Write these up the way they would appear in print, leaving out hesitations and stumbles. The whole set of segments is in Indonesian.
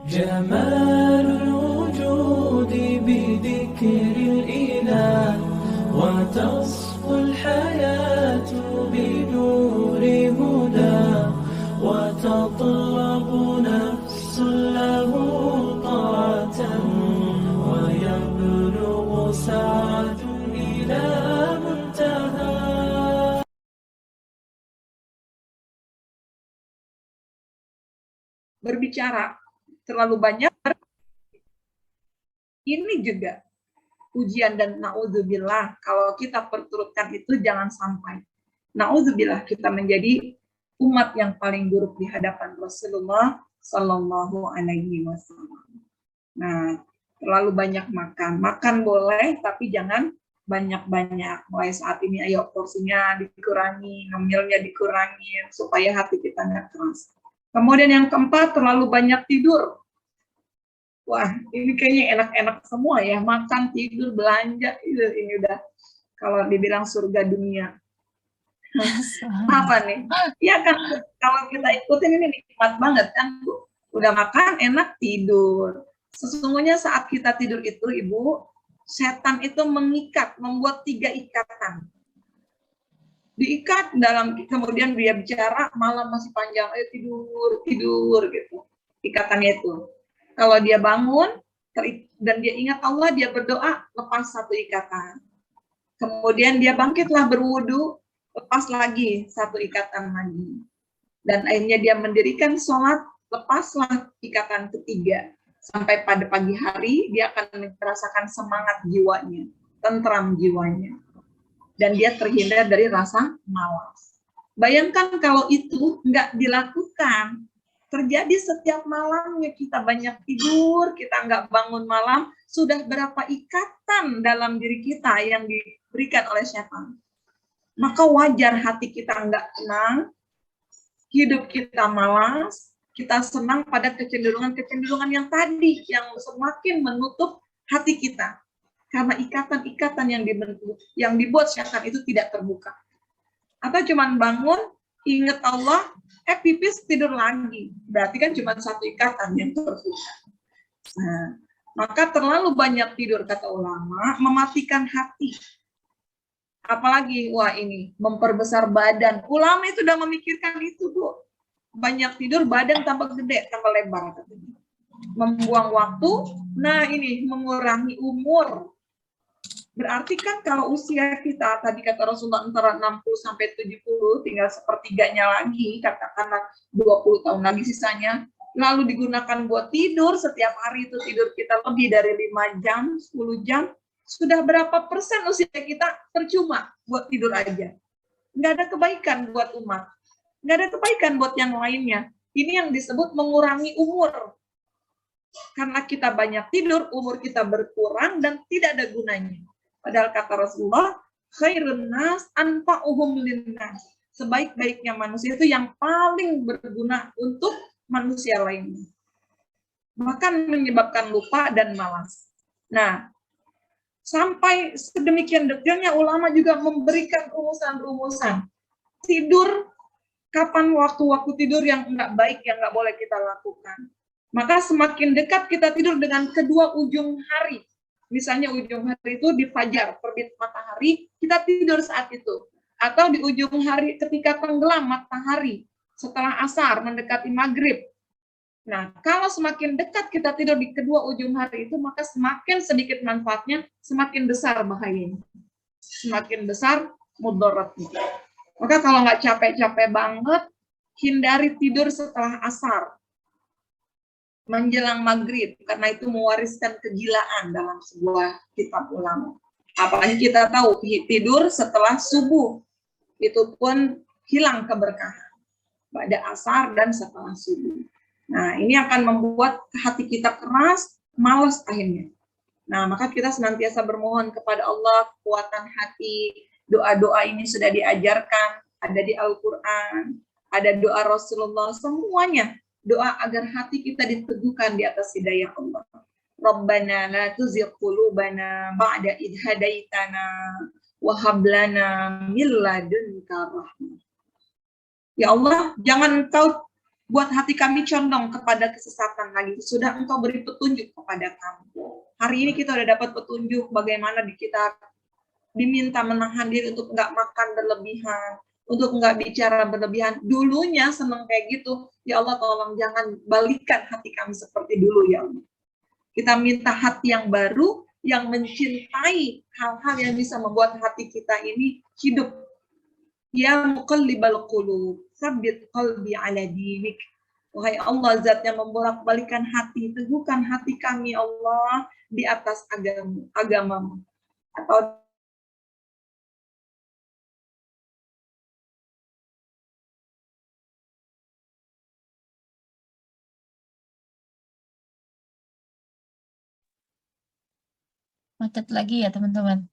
جمال الوجود بذكر الإله وتصفو الحياة بنور هدى وتطلب نفس له طاعة ويبلغ سعد إلى منتهى. Berbicara terlalu banyak, ini juga ujian dan naudzubillah kalau kita perturutkan itu jangan sampai naudzubillah kita menjadi umat yang paling buruk di hadapan Rasulullah Sallallahu Alaihi Wasallam. Nah, terlalu banyak makan boleh tapi jangan banyak-banyak. Mulai saat ini ayo porsinya dikurangi, ngemilnya dikurangi supaya hati kita nggak keras. Kemudian yang keempat, terlalu banyak tidur. Wah, ini kayaknya enak-enak semua ya, makan, tidur, belanja, ini udah kalau dibilang surga dunia. Apa nih? Ya kan, kalau kita ikutin ini nikmat banget kan, Bu. Udah makan, enak, tidur. Sesungguhnya saat kita tidur itu, Ibu, setan itu mengikat, membuat 3 ikatan. Diikat dalam, kemudian dia bicara, malam masih panjang, ayo tidur gitu. Ikatannya itu. Kalau dia bangun, dan dia ingat Allah, dia berdoa, lepas 1 ikatan. Kemudian dia bangkitlah berwudu, lepas lagi 1 ikatan lagi. Dan akhirnya dia mendirikan sholat, lepaslah ikatan ketiga. Sampai pada pagi hari, dia akan merasakan semangat jiwanya, tentram jiwanya. Dan dia terhindar dari rasa malas. Bayangkan kalau itu nggak dilakukan, terjadi setiap malamnya kita banyak tidur, kita nggak bangun malam, sudah berapa ikatan dalam diri kita yang diberikan oleh setan. Maka wajar hati kita nggak tenang, hidup kita malas, kita senang pada kecenderungan-kecenderungan yang tadi, yang semakin menutup hati kita. Karena ikatan-ikatan yang dibuat setan itu tidak terbuka. Atau cuman bangun, ingat Allah, pipis, tidur lagi. Berarti kan cuma 1 ikatan yang terbuka. Nah, maka terlalu banyak tidur, kata ulama, mematikan hati. Apalagi, wah ini, memperbesar badan. Ulama itu udah memikirkan itu, Bu. Banyak tidur, badan tambah gede, tambah lebar. Membuang waktu, nah ini, mengurangi umur. Berarti kan kalau usia kita, tadi kata Rasulullah antara 60 sampai 70, tinggal sepertiganya lagi, katakanlah 20 tahun lagi sisanya, lalu digunakan buat tidur, setiap hari itu tidur kita lebih dari 5 jam, 10 jam, sudah berapa persen usia kita percuma buat tidur aja. Nggak ada kebaikan buat umat, nggak ada kebaikan buat yang lainnya. Ini yang disebut mengurangi umur. Karena kita banyak tidur, umur kita berkurang dan tidak ada gunanya. Padahal kata Rasulullah, khairun nas anfa'uhum linnas. Sebaik-baiknya manusia itu yang paling berguna untuk manusia lainnya. Bahkan menyebabkan lupa dan malas. Nah, sampai sedemikian detailnya ulama juga memberikan rumusan-rumusan. Tidur, kapan waktu-waktu tidur yang enggak baik, yang enggak boleh kita lakukan. Maka semakin dekat kita tidur dengan kedua ujung hari, misalnya ujung hari itu di fajar, terbit matahari, kita tidur saat itu. Atau di ujung hari ketika tenggelam matahari, setelah asar, mendekati maghrib. Nah, kalau semakin dekat kita tidur di kedua ujung hari itu, maka semakin sedikit manfaatnya, semakin besar bahayanya. Semakin besar mudaratnya. Maka kalau nggak capek-capek banget, hindari tidur setelah asar, menjelang maghrib, karena itu mewariskan kegilaan dalam sebuah kitab ulama. Apalagi kita tahu tidur setelah subuh, itu pun hilang keberkahan pada asar dan setelah subuh. Nah, ini akan membuat hati kita keras, malas akhirnya. Nah, maka kita senantiasa bermohon kepada Allah kekuatan hati. Doa-doa ini sudah diajarkan, ada di Al-Quran, ada doa Rasulullah, semuanya doa agar hati kita diteguhkan di atas hidayah Allah. Rabbana la tuzigh qulubana ba'da idh hadaitana wa hab lana min ladunka rahmah. Ya Allah, jangan Engkau buat hati kami condong kepada kesesatan lagi. Sudah Engkau beri petunjuk kepada kami. Hari ini kita udah dapat petunjuk bagaimana kita diminta menahan diri untuk nggak makan berlebihan, untuk nggak bicara berlebihan. Dulunya senang kayak gitu, ya Allah tolong jangan balikan hati kami seperti dulu ya Allah. Kita minta hati yang baru, yang mencintai hal-hal yang bisa membuat hati kita ini hidup. Ya muqallibal qulub, tsabbit qalbi ala dinik. Wahai Allah, zat yang membolak-balikan hati, teguhkan hati kami Allah di atas agamamu. Atau Macet lagi ya teman-teman.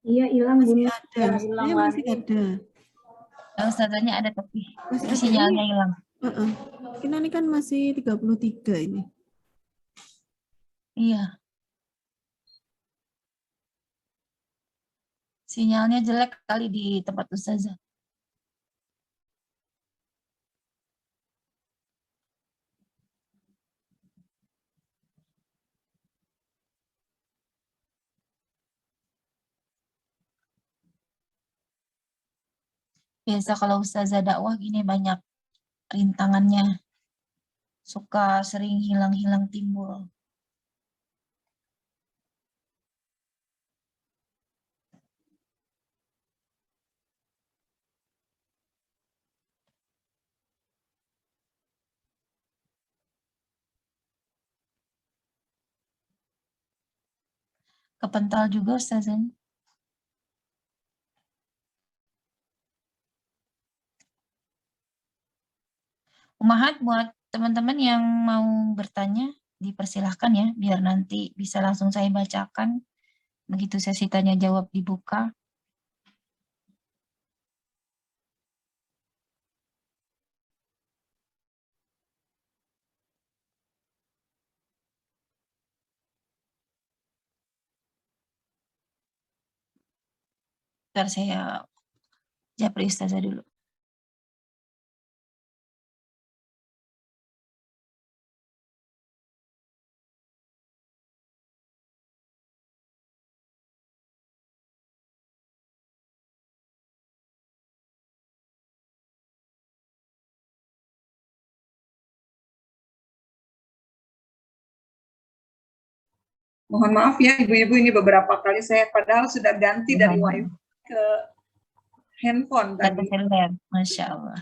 Iya, hilang Masih Bun. ada, saya masih ada. Ustazahnya ada tapi Masih ada sinyalnya ini. hilang. Kita ini kan masih 33 ini. Iya. Sinyalnya jelek kali di tempat ustazah. Biasa kalau ustazah dakwah gini banyak rintangannya. Suka sering hilang-hilang timbul. Kepental juga ustazah. Umahat buat teman-teman yang mau bertanya, dipersilahkan ya, biar nanti bisa langsung saya bacakan. Begitu sesi tanya jawab dibuka. Ntar saya japri ustazah dulu. mohon maaf ya ibu-ibu, ini beberapa kali saya padahal sudah ganti dari wifi ke handphone Data tadi. seluler, Masya Allah.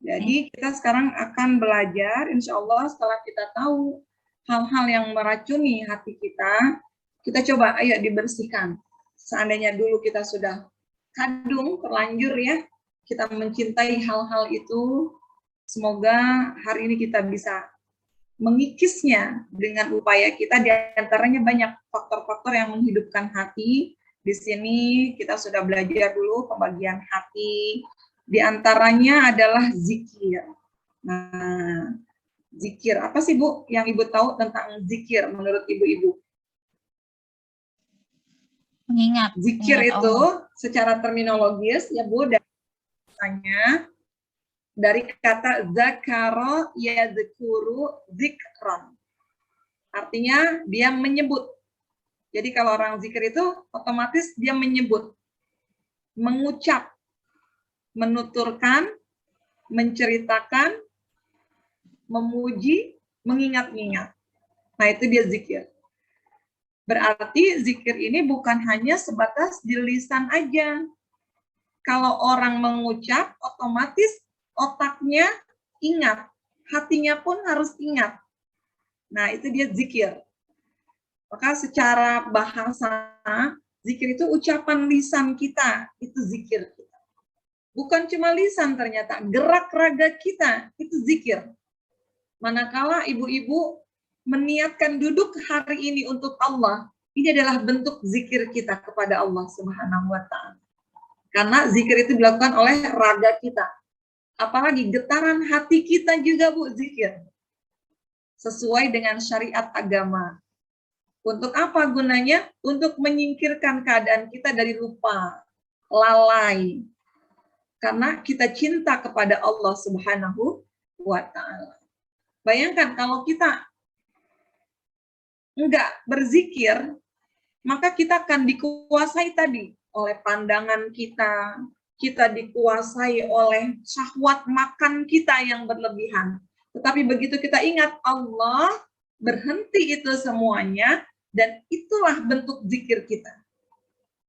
Jadi kita sekarang akan belajar, insya Allah setelah kita tahu hal-hal yang meracuni hati kita coba ayo dibersihkan. Seandainya dulu kita sudah kadung, terlanjur ya, kita mencintai hal-hal itu, semoga hari ini kita bisa mengikisnya dengan upaya kita. Di antaranya banyak faktor-faktor yang menghidupkan hati. Di sini kita sudah belajar dulu pembagian hati. Di antaranya adalah zikir. Nah, zikir apa sih Bu yang Ibu tahu tentang zikir menurut ibu-ibu? Mengingat. Zikir mengingat itu Allah. secara terminologis ya Bu, dari kata zakaro yadzkuru zikran. Artinya dia menyebut. Jadi kalau orang zikir itu otomatis dia menyebut, mengucap, menuturkan, menceritakan, memuji, mengingat-ingat. Nah, itu dia zikir. Berarti zikir ini bukan hanya sebatas di lisan aja. Kalau orang mengucap, otomatis otaknya ingat, hatinya pun harus ingat. Nah, itu dia zikir. Maka secara bahasa, zikir itu ucapan lisan kita, itu zikir kita. Bukan cuma lisan ternyata, gerak raga kita, itu zikir. Manakala ibu-ibu meniatkan duduk hari ini untuk Allah, ini adalah bentuk zikir kita kepada Allah Subhanahu wa Ta'ala. Karena zikir itu dilakukan oleh raga kita. Apalagi getaran hati kita juga Bu, zikir. Sesuai dengan syariat agama. Untuk apa gunanya? Untuk menyingkirkan keadaan kita dari lupa, lalai. Karena kita cinta kepada Allah Subhanahu wa Ta'ala. Bayangkan kalau kita enggak berzikir, maka kita akan dikuasai tadi oleh pandangan kita, kita dikuasai oleh syahwat makan kita yang berlebihan. Tetapi begitu kita ingat Allah, berhenti itu semuanya, dan itulah bentuk zikir kita.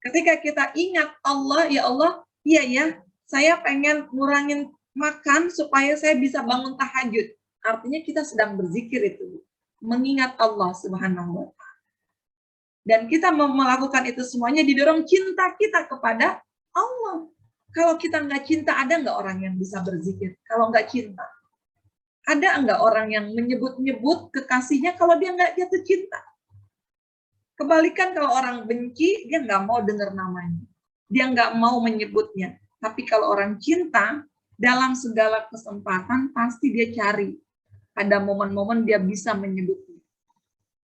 Ketika kita ingat Allah, ya Allah, iya ya, saya pengen ngurangin makan supaya saya bisa bangun tahajud. Artinya kita sedang berzikir itu, mengingat Allah Subhanahu wa Ta'ala. Dan kita melakukan itu semuanya didorong cinta kita kepada Allah. Kalau kita nggak cinta, ada nggak orang yang bisa berzikir? Kalau nggak cinta, ada nggak orang yang menyebut-nyebut kekasihnya kalau dia nggak jatuh cinta? Kebalikan kalau orang benci, dia nggak mau dengar namanya. Dia nggak mau menyebutnya. Tapi kalau orang cinta, dalam segala kesempatan pasti dia cari. Ada momen-momen dia bisa menyebutnya.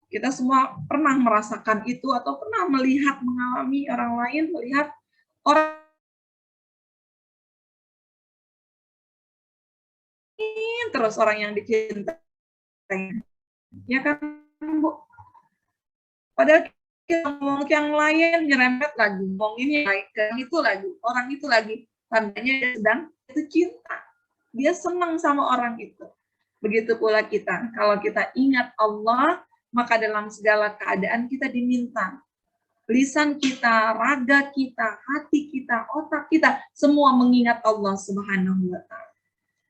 Kita semua pernah merasakan itu atau pernah melihat, mengalami orang lain, melihat orang terus orang yang dicintai. Ya kan, Bu? Padahal kita ngomong yang lain, nyerempet lagi, ngomongin yang itu lagi, orang itu lagi. Tandanya dia sedang itu cinta. Dia senang sama orang itu. Begitu pula kita. Kalau kita ingat Allah, maka dalam segala keadaan kita diminta. Lisan kita, raga kita, hati kita, otak kita, semua mengingat Allah Subhanahu wa Ta'ala.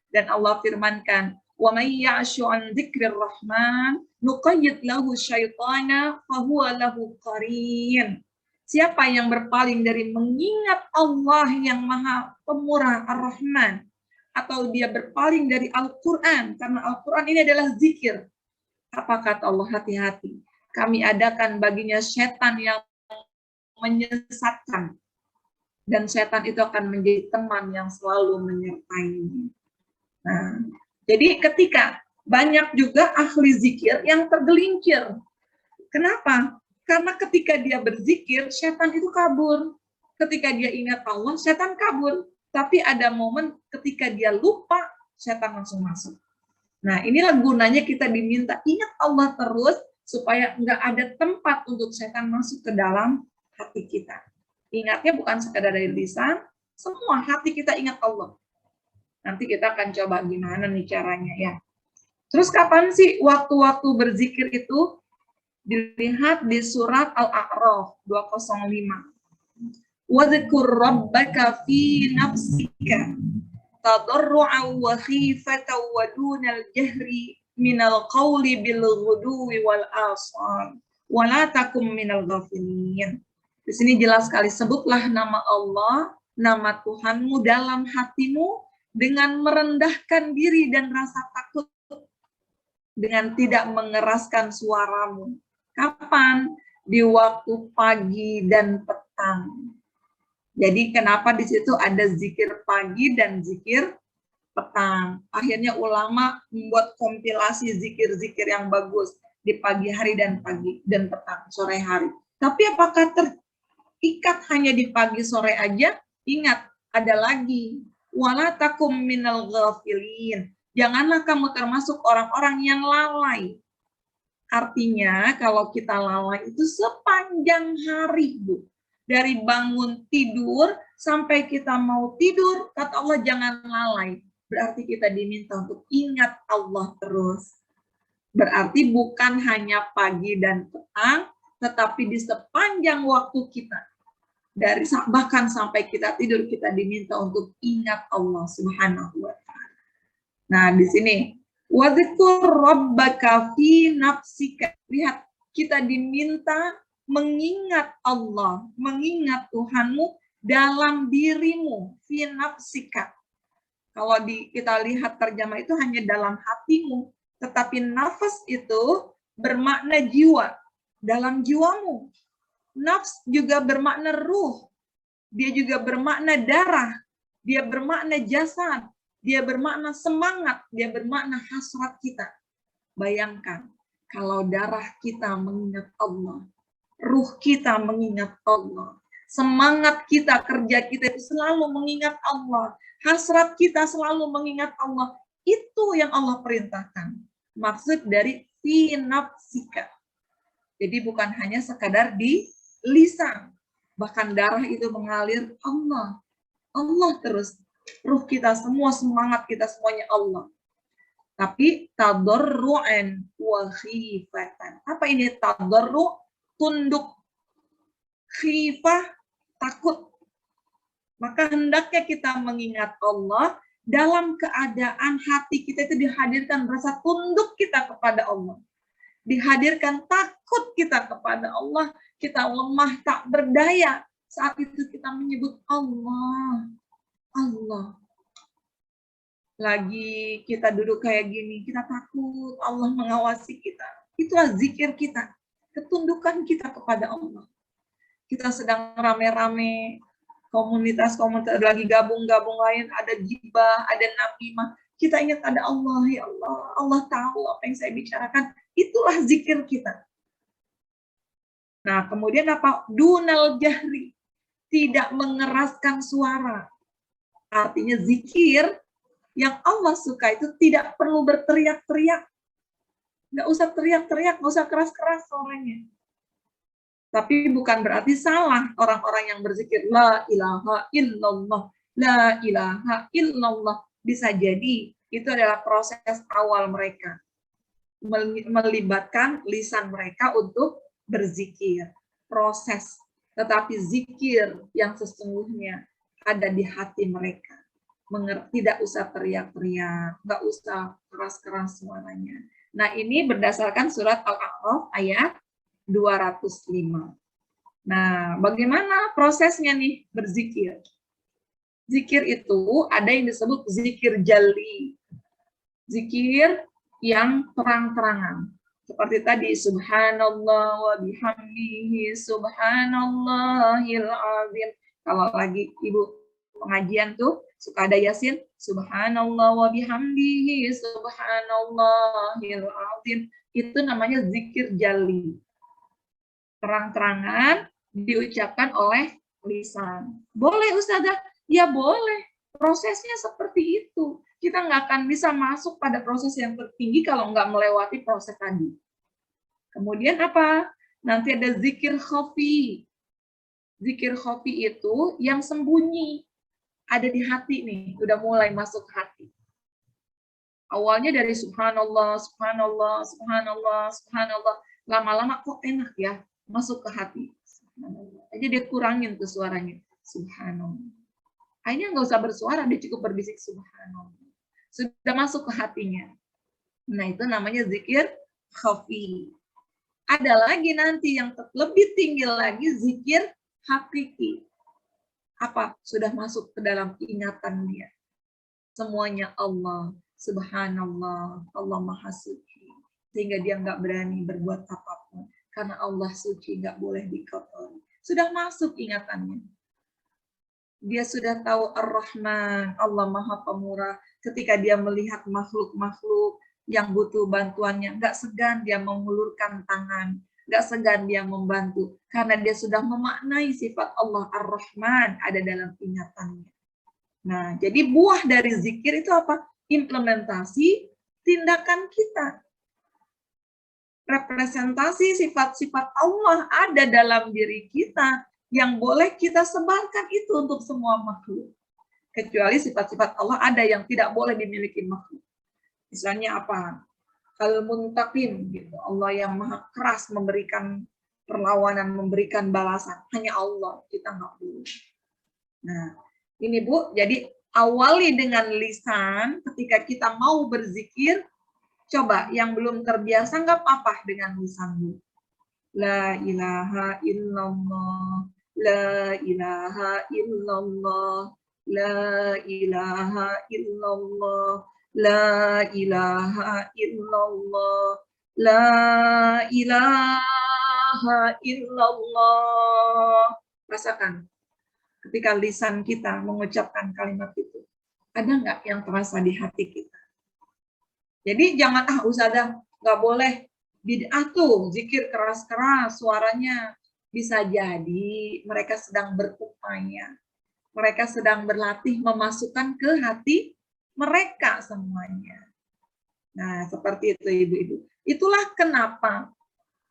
Dan Allah firmankan, وَمَنْ يَعْشُ عَنْ ذِكْرِ الرَّحْمَنِ نُقَيِّدْ لَهُ الشَّيْطَانَ فَهُوَ لَهُ قَرِينٌ. Siapa yang berpaling dari mengingat Allah yang Maha Pemurah Ar-Rahman, atau dia berpaling dari Al-Quran, karena Al-Quran ini adalah zikir. Apa kata Allah? Hati-hati. Kami adakan baginya setan yang menyesatkan. Dan setan itu akan menjadi teman yang selalu menyertainya. Nah, jadi ketika banyak juga ahli zikir yang tergelincir. Kenapa? Karena ketika dia berzikir, setan itu kabur. Ketika dia ingat Allah, setan kabur. Tapi ada momen ketika dia lupa, setan langsung masuk. Nah, inilah gunanya kita diminta ingat Allah terus, supaya nggak ada tempat untuk setan masuk ke dalam hati kita. Ingatnya bukan sekadar dari lisan, semua hati kita ingat Allah. Nanti kita akan coba gimana nih caranya ya. Terus kapan sih waktu-waktu berzikir itu? Dilihat di surat Al-A'raf 205. وَذْكُرْ رَبَّكَ فِي نَفْسِكَ تَضَرُّعًا وَخِيفَةً وَدُونَ الْجَهْرِ مِنَ الْقَوْلِ بِالْغُدُوِّ وَالْآصَالِ وَلَا تَكُن مِنَ الْغَافِلِينَ. Di sini jelas sekali, sebutlah nama Allah, nama Tuhanmu dalam hatimu dengan merendahkan diri dan rasa takut, dengan tidak mengeraskan suaramu. Kapan? Di waktu pagi dan petang. Jadi kenapa di situ ada zikir pagi dan zikir petang? Akhirnya ulama membuat kompilasi zikir-zikir yang bagus di pagi hari dan petang, sore hari. Tapi apakah terikat hanya di pagi sore aja? Ingat, ada lagi. Wala takum minal ghafilin. Janganlah kamu termasuk orang-orang yang lalai. Artinya kalau kita lalai itu sepanjang hari, Bu. Dari bangun tidur sampai kita mau tidur, kata Allah jangan lalai. Berarti kita diminta untuk ingat Allah terus. Berarti bukan hanya pagi dan petang, tetapi di sepanjang waktu kita. Bahkan sampai kita tidur, kita diminta untuk ingat Allah Subhanahu wa Ta'ala. Nah, di sini wadzkur rabbaka fi nafsika. Lihat, kita diminta mengingat Allah, mengingat Tuhanmu dalam dirimu, fi nafsika. Kalau kita lihat terjemah itu hanya dalam hatimu, tetapi nafas itu bermakna jiwa, dalam jiwamu. Nafs juga bermakna ruh, dia juga bermakna darah, dia bermakna jasad, dia bermakna semangat, dia bermakna hasrat kita. Bayangkan, Kalau darah kita mengingat Allah, ruh kita mengingat Allah, semangat kita, kerja kita itu selalu mengingat Allah, hasrat kita selalu mengingat Allah, itu yang Allah perintahkan. Maksud dari fi nafsika. Jadi bukan hanya sekadar di lisan, bahkan darah itu mengalir Allah. Allah terus, ruh kita semua, semangat kita semuanya Allah. Tapi tadarru'an wa khifatan. Apa ini tadarru'? Tunduk. Khifah, takut. Maka hendaknya kita mengingat Allah dalam keadaan hati kita itu dihadirkan rasa tunduk kita kepada Allah. Dihadirkan takut kita kepada Allah, kita lemah tak berdaya. Saat itu kita menyebut Allah, Allah. Lagi kita duduk kayak gini, kita takut Allah mengawasi kita. Itulah zikir kita, ketundukan kita kepada Allah. Kita sedang rame-rame, komunitas lagi gabung-gabung lain, ada gibah, ada namimah. Kita ingat ada Allah, ya Allah, Allah tahu apa yang saya bicarakan. Itulah zikir kita. Nah, kemudian apa? Dunal jahri, tidak mengeraskan suara. Artinya zikir yang Allah suka itu tidak perlu berteriak-teriak. Nggak usah teriak-teriak, nggak usah keras-keras suaranya. Tapi bukan berarti salah orang-orang yang berzikir la ilaha illallah, la ilaha illallah. Bisa jadi itu adalah proses awal mereka. Melibatkan lisan mereka untuk berzikir. Proses. Tetapi zikir yang sesungguhnya ada di hati mereka. Tidak usah teriak-teriak, nggak usah keras-keras suaranya. Nah, ini berdasarkan surat Al-A'raf ayat 205. Nah, bagaimana prosesnya nih berzikir? Zikir itu ada yang disebut zikir jali. Zikir yang terang-terangan. Seperti tadi, subhanallah wa bihamdihi subhanallahil azim. Kalau lagi ibu pengajian tuh, suka ada yasin, subhanallah wa bihamdihi subhanallahil azim. Itu namanya zikir jali. Terang-terangan diucapkan oleh lisan. Boleh Ustazah? Ya boleh. Prosesnya seperti itu. Kita nggak akan bisa masuk pada proses yang tertinggi kalau nggak melewati proses tadi. Kemudian apa? Nanti ada zikir khafi. Zikir khafi itu yang sembunyi. Ada di hati nih, udah mulai masuk hati. Awalnya dari subhanallah, subhanallah, subhanallah, subhanallah. Lama-lama kok enak ya, masuk ke hati. Aja dia kurangin tuh suaranya. Subhanallah. Akhirnya nggak usah bersuara, dia cukup berbisik subhanallah. Sudah masuk ke hatinya. Nah, itu namanya zikir khafi. Ada lagi nanti yang lebih tinggi lagi, zikir hakiki. Apa? Sudah masuk ke dalam ingatan dia. Semuanya Allah, subhanallah, Allah maha suci. Sehingga dia nggak berani berbuat apapun. Karena Allah suci, nggak boleh dikotori. Sudah masuk ingatannya. Dia sudah tahu Ar-Rahman, Allah maha pemurah. Ketika dia melihat makhluk-makhluk yang butuh bantuannya, nggak segan dia mengulurkan tangan. Nggak segan dia membantu. Karena dia sudah memaknai sifat Allah Ar-Rahman ada dalam ingatannya. Nah, jadi buah dari zikir itu apa? Implementasi tindakan kita. Representasi sifat-sifat Allah ada dalam diri kita yang boleh kita sebarkan itu untuk semua makhluk. Kecuali sifat-sifat Allah ada yang tidak boleh dimiliki makhluk. Misalnya apa? Al-Muntaqim, gitu. Allah yang maha keras memberikan perlawanan, memberikan balasan. Hanya Allah, kita nggak boleh. Nah, ini Bu, jadi awali dengan lisan ketika kita mau berzikir. Coba yang belum terbiasa nggak apa-apa dengan lisan Bu. La ilaha illallah, la ilaha illallah, la ilaha illallah, la ilaha illallah, la ilaha illallah. Rasakan ketika lisan kita mengucapkan kalimat itu. Ada nggak yang terasa di hati kita? Jadi jangan, Ustazah, nggak boleh bid'ah tuh, zikir keras-keras suaranya. Bisa jadi mereka sedang berupaya, mereka sedang berlatih memasukkan ke hati mereka semuanya. Nah, seperti itu ibu-ibu. Itulah kenapa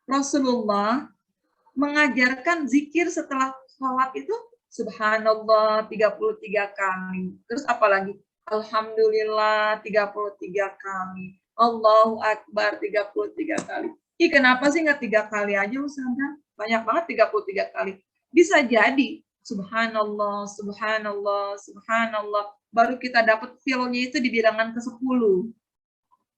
Rasulullah mengajarkan zikir setelah sholat itu subhanallah 33 kali. Terus apalagi? Alhamdulillah 33 kali. Allahu Akbar 33 kali. Ih, kenapa sih nggak 3 kali aja Ustazah? Banyak banget 33 kali. Bisa jadi subhanallah, subhanallah, subhanallah. Baru kita dapat feel-nya itu di bilangan ke-10.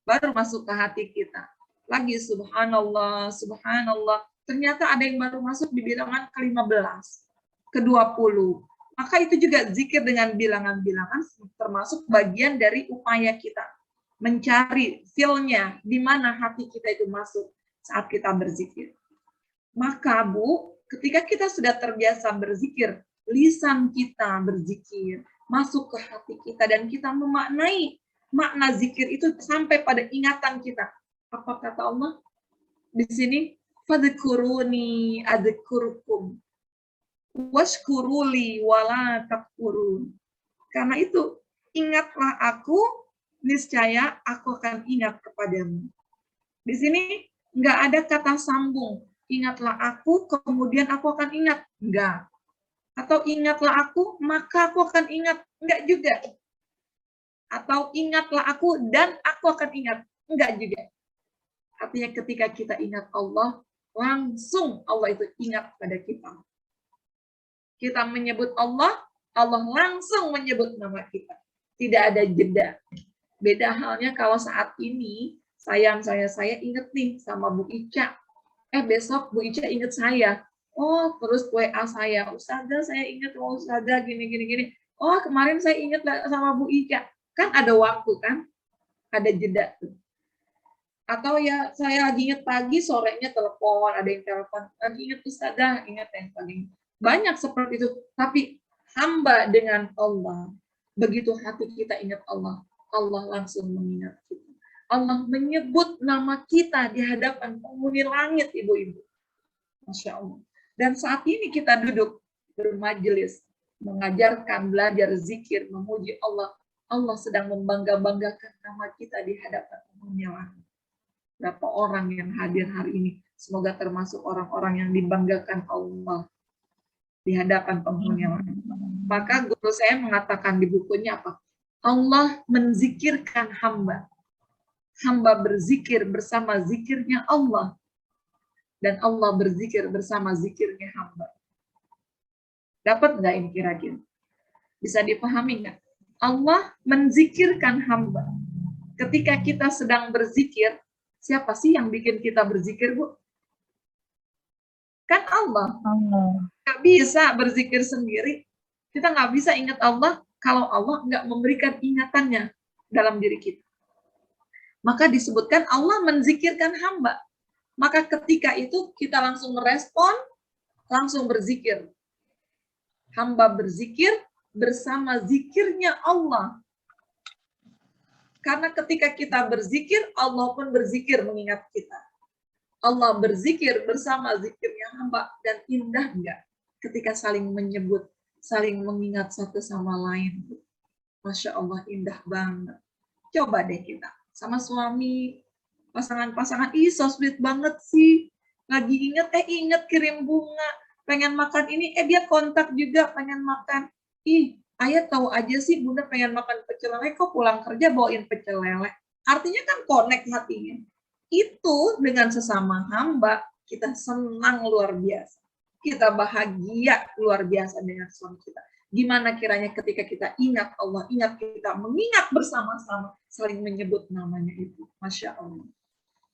Baru masuk ke hati kita. Lagi subhanallah, subhanallah. Ternyata ada yang baru masuk di bilangan ke-15, ke-20. Maka itu juga zikir dengan bilangan-bilangan termasuk bagian dari upaya kita mencari feel-nya di mana hati kita itu masuk saat kita berzikir. Maka Bu, ketika kita sudah terbiasa berzikir, lisan kita berzikir, masuk ke hati kita dan kita memaknai makna zikir itu sampai pada ingatan kita. Apa kata Allah di sini? Fadhkuruni adzkurkum washkuruli wala takfurun. Karena itu, ingatlah aku, niscaya aku akan ingat kepadamu. Di sini nggak ada kata sambung. Ingatlah aku, kemudian aku akan ingat. Enggak. Atau ingatlah aku, maka aku akan ingat. Enggak juga. Atau ingatlah aku, dan aku akan ingat. Enggak juga. Artinya ketika kita ingat Allah, langsung Allah itu ingat pada kita. Kita menyebut Allah, Allah langsung menyebut nama kita. Tidak ada jeda. Beda halnya kalau saat ini, saya ingat nih sama Bu Ica. Besok Bu Ica ingat saya. Oh, terus WA saya. Ustazah, saya ingat, oh Ustazah, gini. Oh, kemarin saya ingat sama Bu Ica. Kan ada waktu kan? Ada jeda. Atau ya, saya lagi ingat pagi, sorenya telepon, ada yang telepon. Lagi ingat Ustazah, ingat yang pagi. Banyak seperti itu. Tapi hamba dengan Allah. Begitu hati kita ingat Allah, Allah langsung mengingat kita. Allah menyebut nama kita di hadapan penghuni langit, ibu-ibu. Masya Allah. Dan saat ini kita duduk bermajelis, mengajarkan, belajar zikir, memuji Allah. Allah sedang membangga-banggakan nama kita di hadapan penghuni langit. Berapa orang yang hadir hari ini, semoga termasuk orang-orang yang dibanggakan Allah di hadapan penghuni langit. Maka guru saya mengatakan di bukunya apa? Allah menzikirkan hamba. Hamba berzikir bersama zikirnya Allah. Dan Allah berzikir bersama zikirnya hamba. Dapat nggak ini kira-kira? Bisa dipahami nggak? Allah menzikirkan hamba. Ketika kita sedang berzikir, siapa sih yang bikin kita berzikir, Bu? Kan Allah. Nggak bisa berzikir sendiri. Kita nggak bisa ingat Allah kalau Allah nggak memberikan ingatannya dalam diri kita. Maka disebutkan Allah menzikirkan hamba. Maka ketika itu kita langsung merespon, langsung berzikir. Hamba berzikir bersama zikirnya Allah. Karena ketika kita berzikir, Allah pun berzikir mengingat kita. Allah berzikir bersama zikirnya hamba. Dan indah enggak ketika saling menyebut, saling mengingat satu sama lain. Masya Allah, indah banget. Coba deh kita sama suami, pasangan-pasangan, ih so sweet banget sih. Lagi inget kirim bunga, pengen makan ini, dia kontak juga pengen makan. Ih, ayah tahu aja sih Bunda pengen makan pecel lele, kok pulang kerja bawain pecel lele. Artinya kan connect hatinya. Itu dengan sesama hamba, kita senang luar biasa. Kita bahagia luar biasa dengan suami kita. Gimana kiranya ketika kita ingat Allah, ingat kita mengingat bersama-sama, saling menyebut namanya itu. Masya Allah.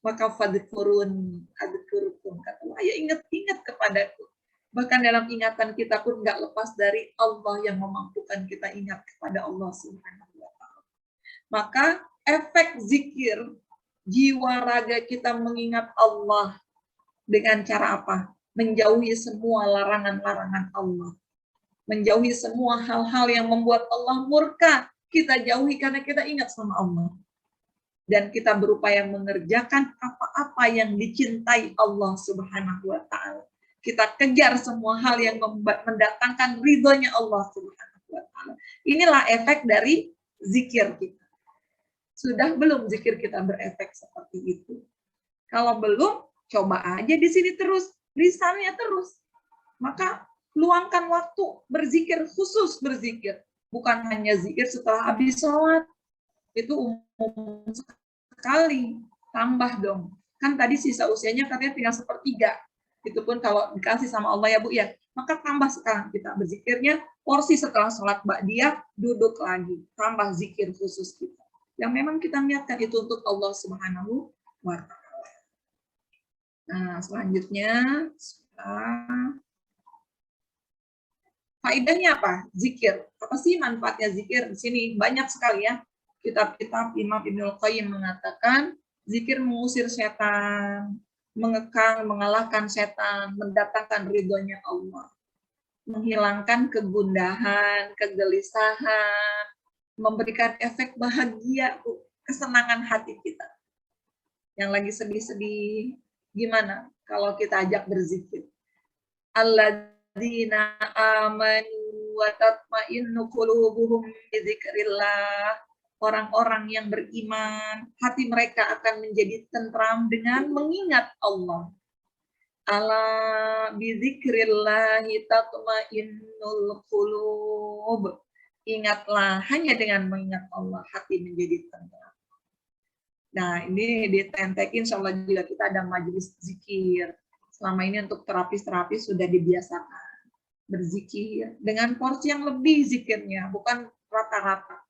Maka fadhkuruni adzkurkum, kata Allah, ya ingat kepadaku. Bahkan dalam ingatan kita pun nggak lepas dari Allah yang memampukan kita ingat kepada Allah Subhanahu wa Ta'ala. Maka efek zikir, jiwa raga kita mengingat Allah dengan cara apa? Menjauhi semua larangan-larangan Allah. Menjauhi semua hal-hal yang membuat Allah murka. Kita jauhi karena kita ingat sama Allah. dan kita berupaya mengerjakan apa-apa yang dicintai Allah Subhanahu wa taala. Kita kejar semua hal yang mendatangkan ridhonya Allah Subhanahu wa taala. Inilah efek dari zikir kita. Sudah belum zikir kita berefek seperti itu? Kalau belum, coba aja di sini terus, lisannya terus. Maka luangkan waktu berzikir, khusus berzikir. Bukan hanya zikir setelah habis sholat. Itu umum sekali. Tambah dong. Kan tadi sisa usianya katanya tinggal 1/3. Itu pun kalau dikasih sama Allah ya Bu ya. Maka tambah sekarang kita berzikirnya, porsi setelah sholat ba'diyah, duduk lagi. Tambah zikir khusus kita. Yang memang kita niatkan itu untuk Allah Subhanahu wa ta'ala. Nah, selanjutnya, faedahnya apa? Zikir. Apa sih manfaatnya zikir? Di sini banyak sekali ya. Kitab-kitab Imam Ibnul Qayyim mengatakan, zikir mengusir setan, mengekang, mengalahkan setan, mendatangkan ridhonya Allah, menghilangkan kegundahan, kegelisahan, memberikan efek bahagia, kesenangan hati kita. Yang lagi sedih-sedih, gimana kalau kita ajak berzikir? Alladzina amanu wa tatma'innu qulubuhum bi dzikrillah. Orang-orang yang beriman, hati mereka akan menjadi tentram dengan mengingat Allah. Ala bi dzikrillahi tatma'innul qulub. Ingatlah, hanya dengan mengingat Allah, hati menjadi tenang. Nah, ini ditentekin, insya Allah juga kita ada majelis zikir. Selama ini untuk terapis-terapis sudah dibiasakan berzikir dengan porsi yang lebih zikirnya, bukan rata-rata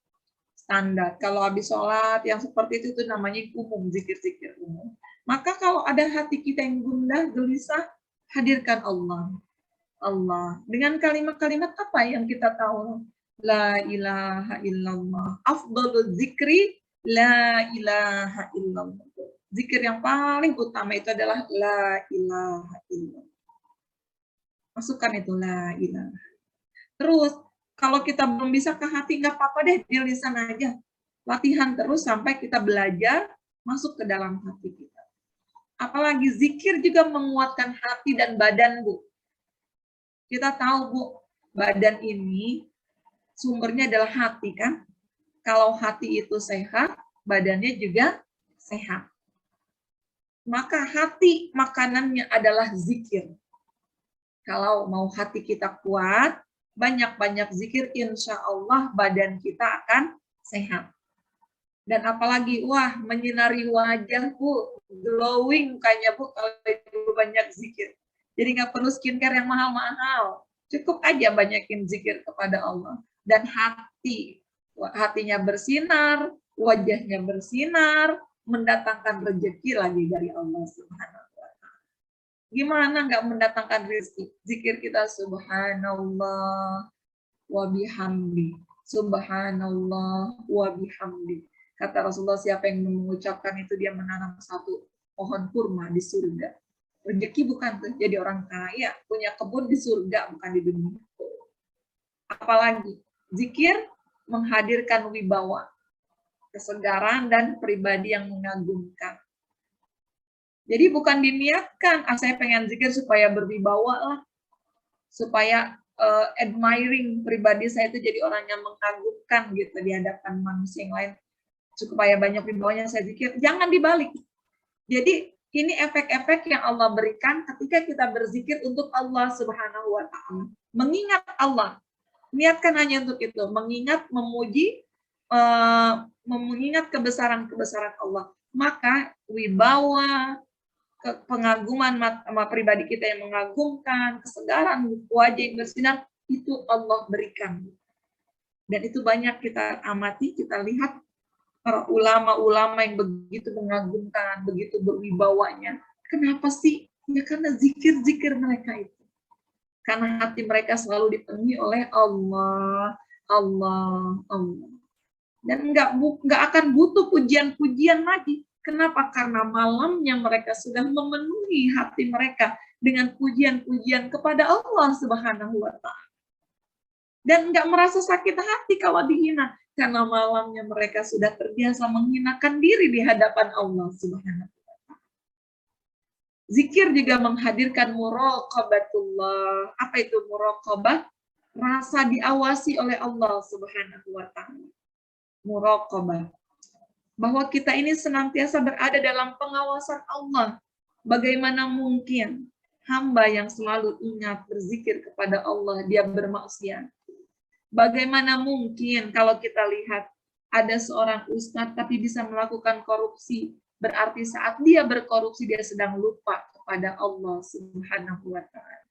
standar. Kalau habis sholat yang seperti itu namanya umum, zikir-zikir umum. Maka kalau ada hati kita yang gundah, gelisah, hadirkan Allah. Allah. Dengan kalimat-kalimat apa yang kita tahu? La ilaha illallah. Afdalul zikri, la ilaha illallah. Zikir yang paling utama itu adalah la ilaha illallah. Masukkan itu la ilaha. Terus, kalau kita belum bisa ke hati, nggak apa-apa deh, di lisan aja. Latihan terus sampai kita belajar masuk ke dalam hati kita. Apalagi zikir juga menguatkan hati dan badan, Bu. Kita tahu, Bu, badan ini sumbernya adalah hati, kan? Kalau hati itu sehat, badannya juga sehat. Maka hati makanannya adalah zikir. Kalau mau hati kita kuat, banyak-banyak zikir, insya Allah badan kita akan sehat. Dan apalagi, wah, menyinari wajah, Bu, glowing mukanya, Bu, kalau itu banyak zikir. Jadi nggak perlu skincare yang mahal-mahal. Cukup aja banyakin zikir kepada Allah. Dan hatinya bersinar, wajahnya bersinar, mendatangkan rezeki lagi dari Allah Subhanahu wa ta'ala. Gimana nggak mendatangkan rezeki? Zikir kita subhanallah wa bihamdi. Subhanallah wa bihamdi. Kata Rasulullah, siapa yang mengucapkan itu dia menanam satu pohon kurma di surga. Rezeki bukan tuh jadi orang kaya, punya kebun di surga, bukan di dunia. Apalagi zikir menghadirkan wibawa, kesegaran, dan pribadi yang mengagumkan. Jadi bukan diniatkan, saya pengen zikir supaya berwibawa lah, supaya admiring pribadi saya itu jadi orang yang mengagumkan gitu di hadapan manusia yang lain, supaya banyak wibawanya saya zikir. Jangan dibalik. Jadi ini efek-efek yang Allah berikan ketika kita berzikir untuk Allah Subhanahu wa ta'ala. Mengingat Allah. Niatkan hanya untuk itu, mengingat, memuji, mengingat kebesaran-kebesaran Allah. Maka wibawa, pengaguman pribadi kita yang mengagumkan, kesegaran, wajah yang bersinar, itu Allah berikan. Dan itu banyak kita amati, kita lihat para ulama-ulama yang begitu mengagumkan, begitu berwibawanya. Kenapa sih? Ya karena zikir-zikir mereka itu. Karena hati mereka selalu dipenuhi oleh Allah, Allah, Allah. Dan nggak akan butuh pujian-pujian lagi. Kenapa? Karena malamnya mereka sudah memenuhi hati mereka dengan pujian-pujian kepada Allah Subhanahu wa ta'ala. Dan nggak merasa sakit hati kalau dihina. Karena malamnya mereka sudah terbiasa menghinakan diri di hadapan Allah Subhanahu wa Ta'ala. Zikir juga menghadirkan muraqabatullah. Apa itu muraqabah? Rasa diawasi oleh Allah Subhanahu wa Ta'ala. Muraqabah. Bahwa kita ini senantiasa berada dalam pengawasan Allah. Bagaimana mungkin hamba yang selalu ingat berzikir kepada Allah, dia bermaksiat? Bagaimana mungkin kalau kita lihat ada seorang ustadz tapi bisa melakukan korupsi, berarti saat dia berkorupsi dia sedang lupa kepada Allah Subhanahu wa Ta'ala.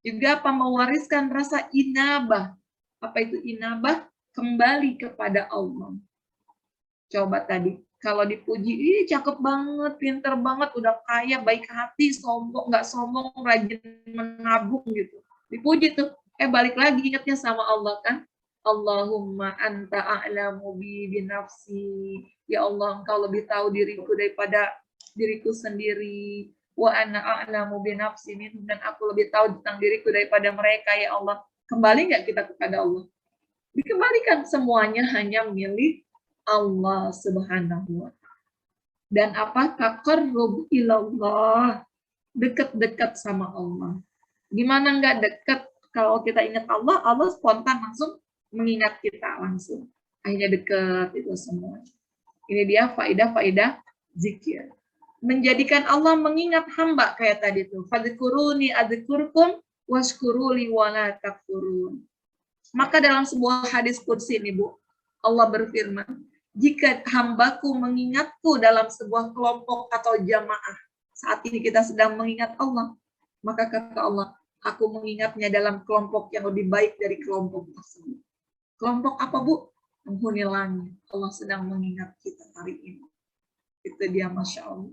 Juga apa? Mewariskan rasa inabah. Apa itu inabah? Kembali kepada Allah. Coba tadi, kalau dipuji, ih cakep banget, pinter banget, udah kaya, baik hati, sombong, nggak sombong, rajin menabung gitu. Dipuji tuh, balik lagi ingatnya sama Allah kan. Allahumma anta a'lamu bi nafsi. Ya Allah, engkau lebih tahu diriku daripada diriku sendiri. Wa ana a'lamu bi nafsi minhum, dan aku lebih tahu tentang diriku daripada mereka, ya Allah. Kembali nggak kita kepada Allah? Dikembalikan, semuanya hanya milik Allah Subhanahu wa Ta'ala. Dan apa? Taqarrub ilallah, dekat-dekat sama Allah. Gimana nggak dekat? Kalau kita ingat Allah, Allah spontan langsung mengingat kita langsung. Akhirnya dekat itu semua. Ini dia faedah-faedah zikir. Menjadikan Allah mengingat hamba kayak tadi tuh. Fadhkuruni adzkurkum washkuruli wala takfurun. Maka dalam sebuah hadis qudsi ini, Bu, Allah berfirman, jika hambaku mengingatku dalam sebuah kelompok atau jamaah, saat ini kita sedang mengingat Allah, maka kata Allah, aku mengingatnya dalam kelompok yang lebih baik dari kelompok tersebut. Kelompok apa, Bu? Penghuni langit. Allah sedang mengingat kita hari ini. Itu dia, Masya Allah.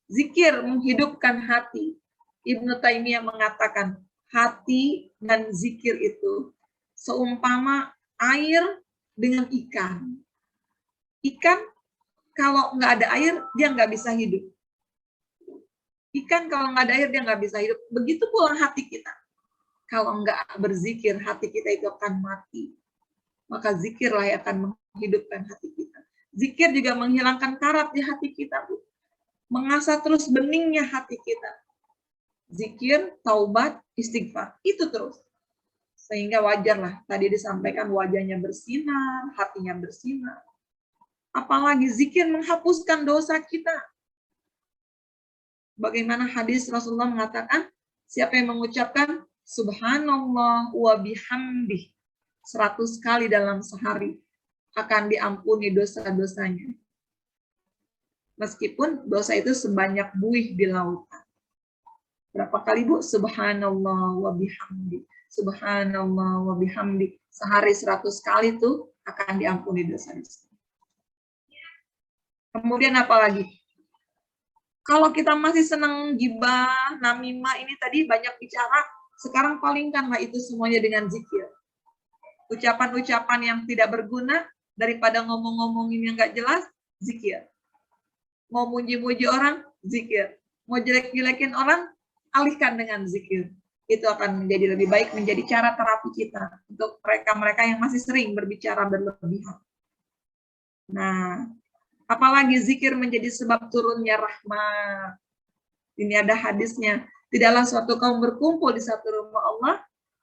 Zikir menghidupkan hati. Ibnu Taimiyah mengatakan, hati dan zikir itu seumpama air dengan ikan. Ikan kalau nggak ada air, dia nggak bisa hidup. Ikan kalau nggak ada air, dia nggak bisa hidup. Begitu pula hati kita. Kalau nggak berzikir, hati kita itu akan mati. Maka zikirlah yang akan menghidupkan hati kita. Zikir juga menghilangkan karat di hati kita, Bu. Mengasah terus beningnya hati kita. Zikir, taubat, istighfar. Itu terus. Sehingga wajarlah tadi disampaikan wajahnya bersinar, hatinya bersinar. Apalagi zikir menghapuskan dosa kita. Bagaimana hadis Rasulullah mengatakan, siapa yang mengucapkan subhanallah wa bihamdih 100 kali dalam sehari akan diampuni dosa-dosanya. Meskipun dosa itu sebanyak buih di lautan. Berapa kali, Bu? Subhanallah wa bihamdih. Subhanallah wa bihamdi. Sehari 100 kali tuh akan diampuni dosa-dosa. Kemudian apa lagi? Kalau kita masih senang gibah, namimah, ini tadi banyak bicara, sekarang palingkanlah itu semuanya dengan zikir. Ucapan-ucapan yang tidak berguna, daripada ngomong-ngomongin yang nggak jelas, zikir. Mau muji-muji orang, zikir. Mau jelek-jelekin orang, alihkan dengan zikir. Itu akan menjadi lebih baik, menjadi cara terapi kita untuk mereka-mereka yang masih sering berbicara berlebihan. Nah, apalagi zikir menjadi sebab turunnya rahmat. Ini ada hadisnya. Tidaklah suatu kaum berkumpul di satu rumah Allah,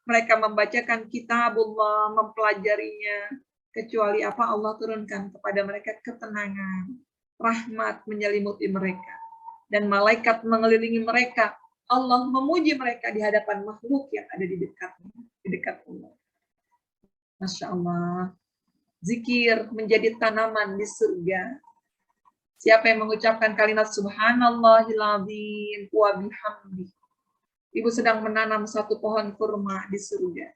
mereka membacakan kitabullah, mempelajarinya, kecuali apa? Allah turunkan kepada mereka ketenangan, rahmat menyelimuti mereka, dan malaikat mengelilingi mereka. Allah memuji mereka di hadapan makhluk yang ada di dekat Allah. Masya Allah. Zikir menjadi tanaman di surga. Siapa yang mengucapkan kalimat subhanallahil azim wa bihamdi, Ibu sedang menanam satu pohon kurma di surga.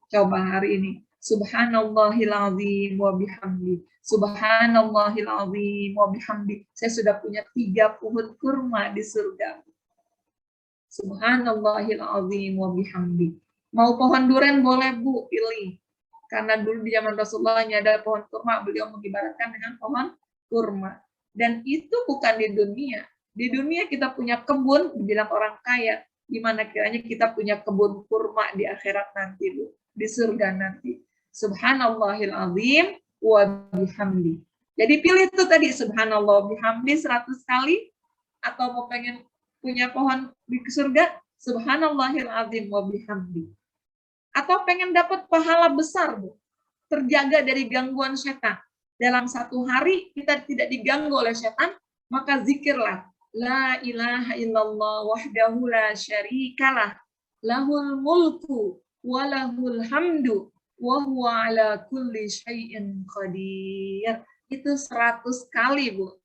Coba hari ini, subhanallahil azim wa bihamdi, subhanallahil azim wa bihamdi. Saya sudah punya 3 pohon kurma di surga. Subhanallahil azim wa bihamdi. Mau pohon durian boleh, Bu, pilih. Karena dulu di zaman Rasulullah ada pohon kurma, beliau mengibaratkan dengan pohon kurma. Dan itu bukan di dunia. Di dunia kita punya kebun, dibilang orang kaya. Gimana kiranya kita punya kebun kurma di akhirat nanti, Bu. di surga nanti. Subhanallahil azim wa bihamdi. Jadi pilih tuh tadi subhanallah bihamdi 100 kali, atau mau pengen punya pohon di surga, subhanallahil azim wa bihamdi. Atau pengen dapat pahala besar, Bu, terjaga dari gangguan setan. Dalam satu hari kita tidak diganggu oleh setan, maka zikirlah. La ilaha illallah wahdahu la syarikalah, lahul mulku wa lahul hamdu wa huwa ala kulli syai'in qadir. Itu 100 kali, Bu.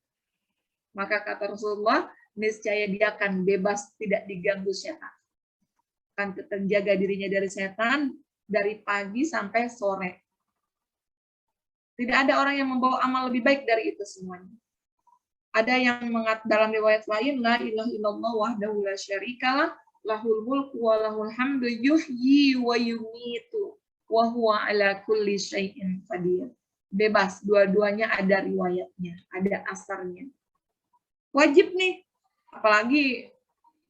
Maka kata Rasulullah, niscaya dia akan bebas, tidak diganggu setan. Akan terjaga dirinya dari setan dari pagi sampai sore. Tidak ada orang yang membawa amal lebih baik dari itu semuanya. Ada yang dalam riwayat lain, la ilaha illallah wahdahu la syarikalah, lahul mulku wa lahul hamdu yuhyi wa yumitu wa huwa ala kulli syai'in qadir. Bebas, dua-duanya ada riwayatnya, ada asarnya. Wajib nih, apalagi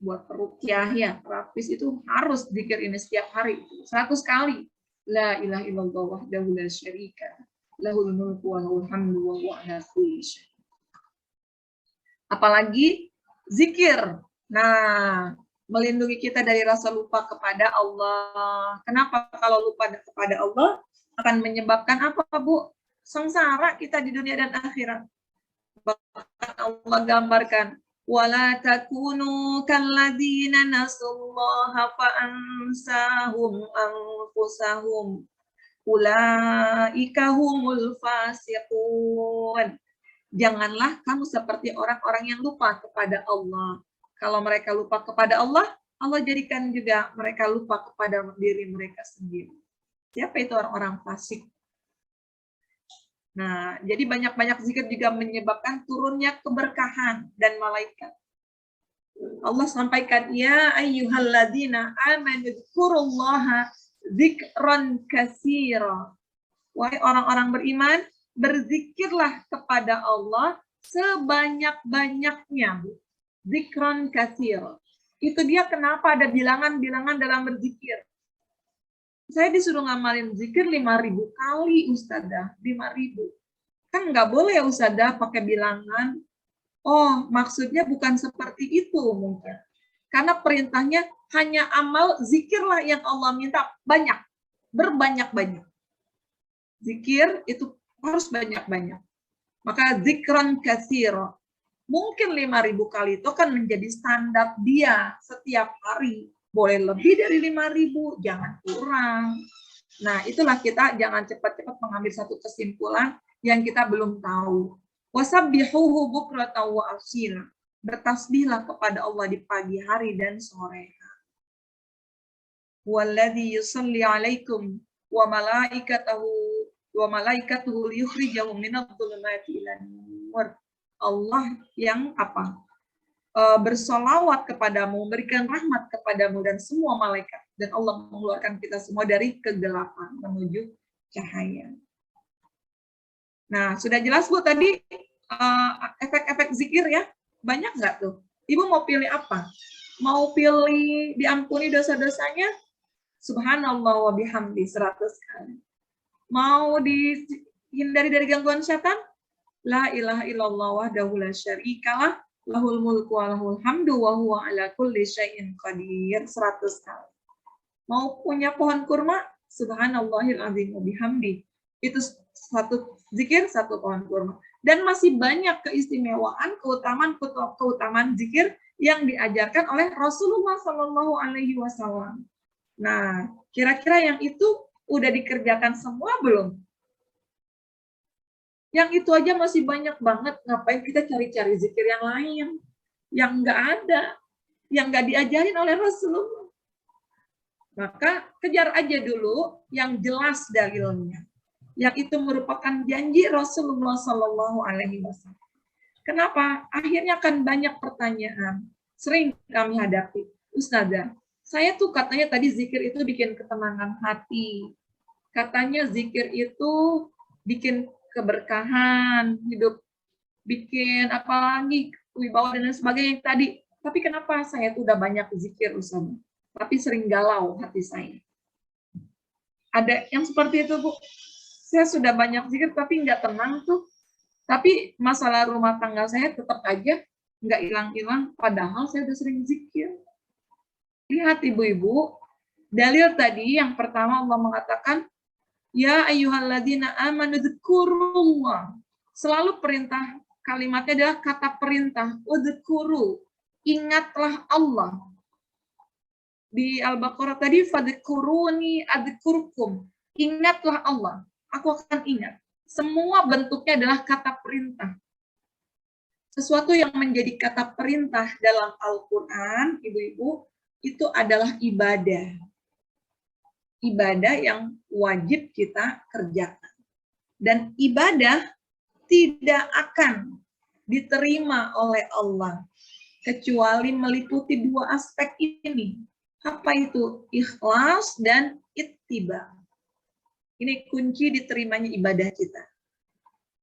buat peruqyah ya, terapis itu harus zikir ini setiap hari 100 kali. La ilaha illallah wahdahu la syarika lahul mulku wa lahul hamdu wa huwa ala kulli syai'in. Apalagi zikir. Nah, melindungi kita dari rasa lupa kepada Allah. Kenapa kalau lupa kepada Allah akan menyebabkan apa, Bu? Sengsara kita di dunia dan akhirat. Bahkan Allah gambarkan, wala takunu kalladzina nasullaha fa ansahum anfusahum ulaika humul fasiqun. Janganlah kamu seperti orang-orang yang lupa kepada Allah. Kalau mereka lupa kepada Allah, Allah jadikan juga mereka lupa kepada diri mereka sendiri. Siapa itu orang-orang fasik? Nah, jadi banyak-banyak zikir juga menyebabkan turunnya keberkahan dan malaikat. Allah sampaikan, ya ayyuhalladzina amanu dzkurullaha dzikran katsira. Wahai orang-orang beriman, berzikirlah kepada Allah sebanyak-banyaknya. Dzikran katsira. Itu dia kenapa ada bilangan-bilangan dalam berzikir. Saya disuruh ngamalin zikir 5.000 kali, Ustadzah. 5.000. Kan nggak boleh ya, Ustadzah, pakai bilangan. Oh, maksudnya bukan seperti itu mungkin. Karena perintahnya hanya amal zikirlah yang Allah minta banyak. Berbanyak-banyak. Zikir itu harus banyak-banyak. Maka zikran katsira. Mungkin 5.000 kali itu kan menjadi standar dia setiap hari. Boleh lebih dari 5.000, jangan kurang. Nah, itulah kita jangan cepat-cepat mengambil satu kesimpulan yang kita belum tahu. Wasabbihuhu bukratan wa asila. Bertasbihlah kepada Allah di pagi hari dan sore. Walladzi yusalli 'alaikum wa malaikatuhu liyukhrijahum minadh-dhulumati ilan nur. Allah yang apa? Bersolawat kepadamu, memberikan rahmat kepadamu dan semua malaikat. Dan Allah mengeluarkan kita semua dari kegelapan menuju cahaya. Nah, sudah jelas, Bu, tadi efek-efek zikir ya? Banyak nggak tuh? Ibu mau pilih apa? Mau pilih diampuni dosa-dosanya? Subhanallah wa bihamdi 100 kali. Mau dihindari dari gangguan setan? La ilaha illallah wahdahu la syarikalah, lahul mulku wa lahul hamdu wa huwa ala kulli syai'in qadir 100 kali. Mau punya pohon kurma? Subhanallahil azim wa bihamdi. Itu satu zikir, satu pohon kurma. Dan masih banyak keistimewaan, keutamaan zikir yang diajarkan oleh Rasulullah Shallallahu Alaihi Wasallam. Nah, kira-kira yang itu udah dikerjakan semua belum? Yang itu aja masih banyak banget, ngapain kita cari-cari zikir yang lain? Yang nggak ada, yang nggak diajarin oleh Rasulullah. Maka kejar aja dulu yang jelas dalilnya. Yang itu merupakan janji Rasulullah Sallallahu Alaihi Wasallam. Kenapa? Akhirnya kan banyak pertanyaan. Sering kami hadapi. Ustazah, saya tuh katanya tadi zikir itu bikin ketenangan hati. Katanya zikir itu bikin keberkahan hidup, bikin apalagi wibawa dan sebagainya tadi. Tapi kenapa saya tuh udah banyak zikir Ustazah, tapi sering galau hati saya? Ada yang seperti itu, Bu. Saya sudah banyak zikir tapi nggak tenang tuh. Tapi masalah rumah tangga saya tetap aja nggak hilang-hilang, padahal saya udah sering zikir. Lihat ibu-ibu, dalil tadi yang pertama Allah mengatakan, ya ayyuhalladzina amanu dzkurullah. Selalu perintah kalimatnya adalah kata perintah, udzkuru, ingatlah Allah. Di Al-Baqarah tadi, fadkuruni adzkurkum, ingatlah Allah, aku akan ingat. Semua bentuknya adalah kata perintah. Sesuatu yang menjadi kata perintah dalam Al-Quran, ibu-ibu, itu adalah ibadah. Ibadah yang wajib kita kerjakan. Dan ibadah tidak akan diterima oleh Allah kecuali meliputi dua aspek ini. Apa itu? Ikhlas dan ittiba. Ini kunci diterimanya ibadah kita.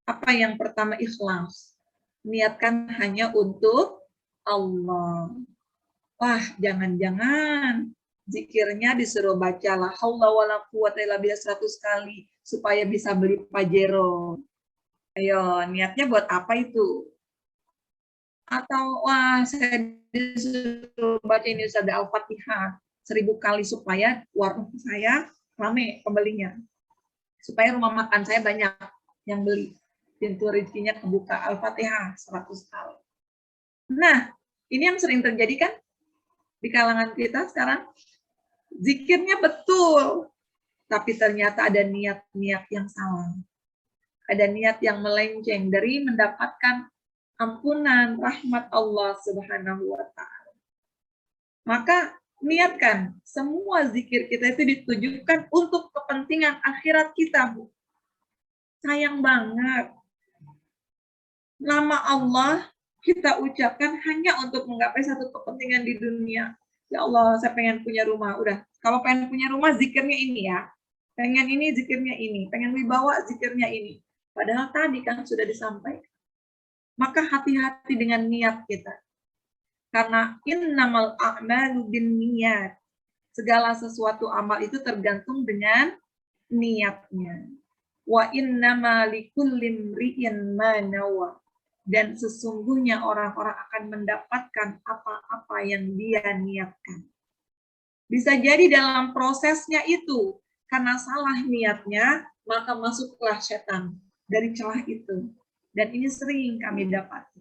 Apa yang pertama? Ikhlas. Niatkan hanya untuk Allah. Wah, jangan-jangan zikirnya disuruh baca la haula wala quwata illa billah 100 kali supaya bisa beli Pajero. Ayo, niatnya buat apa itu? Atau wah, saya disuruh baca ini ada Al-Fatihah 1000 kali supaya warung saya rame pembelinya. Supaya rumah makan saya banyak yang beli. Pintu rezekinya kebuka. Al-Fatihah 100 kali. Nah, ini yang sering terjadi kan di kalangan kita sekarang. Zikirnya betul, tapi ternyata ada niat-niat yang salah. Ada niat yang melenceng dari mendapatkan ampunan rahmat Allah Subhanahu wa Ta'ala. Maka niatkan semua zikir kita itu ditujukan untuk kepentingan akhirat kita, Bu. Sayang banget. Nama Allah kita ucapkan hanya untuk menggapai satu kepentingan di dunia. Ya Allah, saya pengen punya rumah. Udah, kalau pengen punya rumah, zikirnya ini ya. Pengen ini, zikirnya ini. Pengen wibawa, zikirnya ini. Padahal tadi kan sudah disampaikan. Maka hati-hati dengan niat kita. Karena innamal a'malu binniyat. Segala sesuatu amal itu tergantung dengan niatnya. Wa innama likulli imri'in ma nawa. Dan sesungguhnya orang-orang akan mendapatkan apa-apa yang dia niatkan. Bisa jadi dalam prosesnya itu, karena salah niatnya, maka masuklah setan dari celah itu. Dan ini sering kami dapati.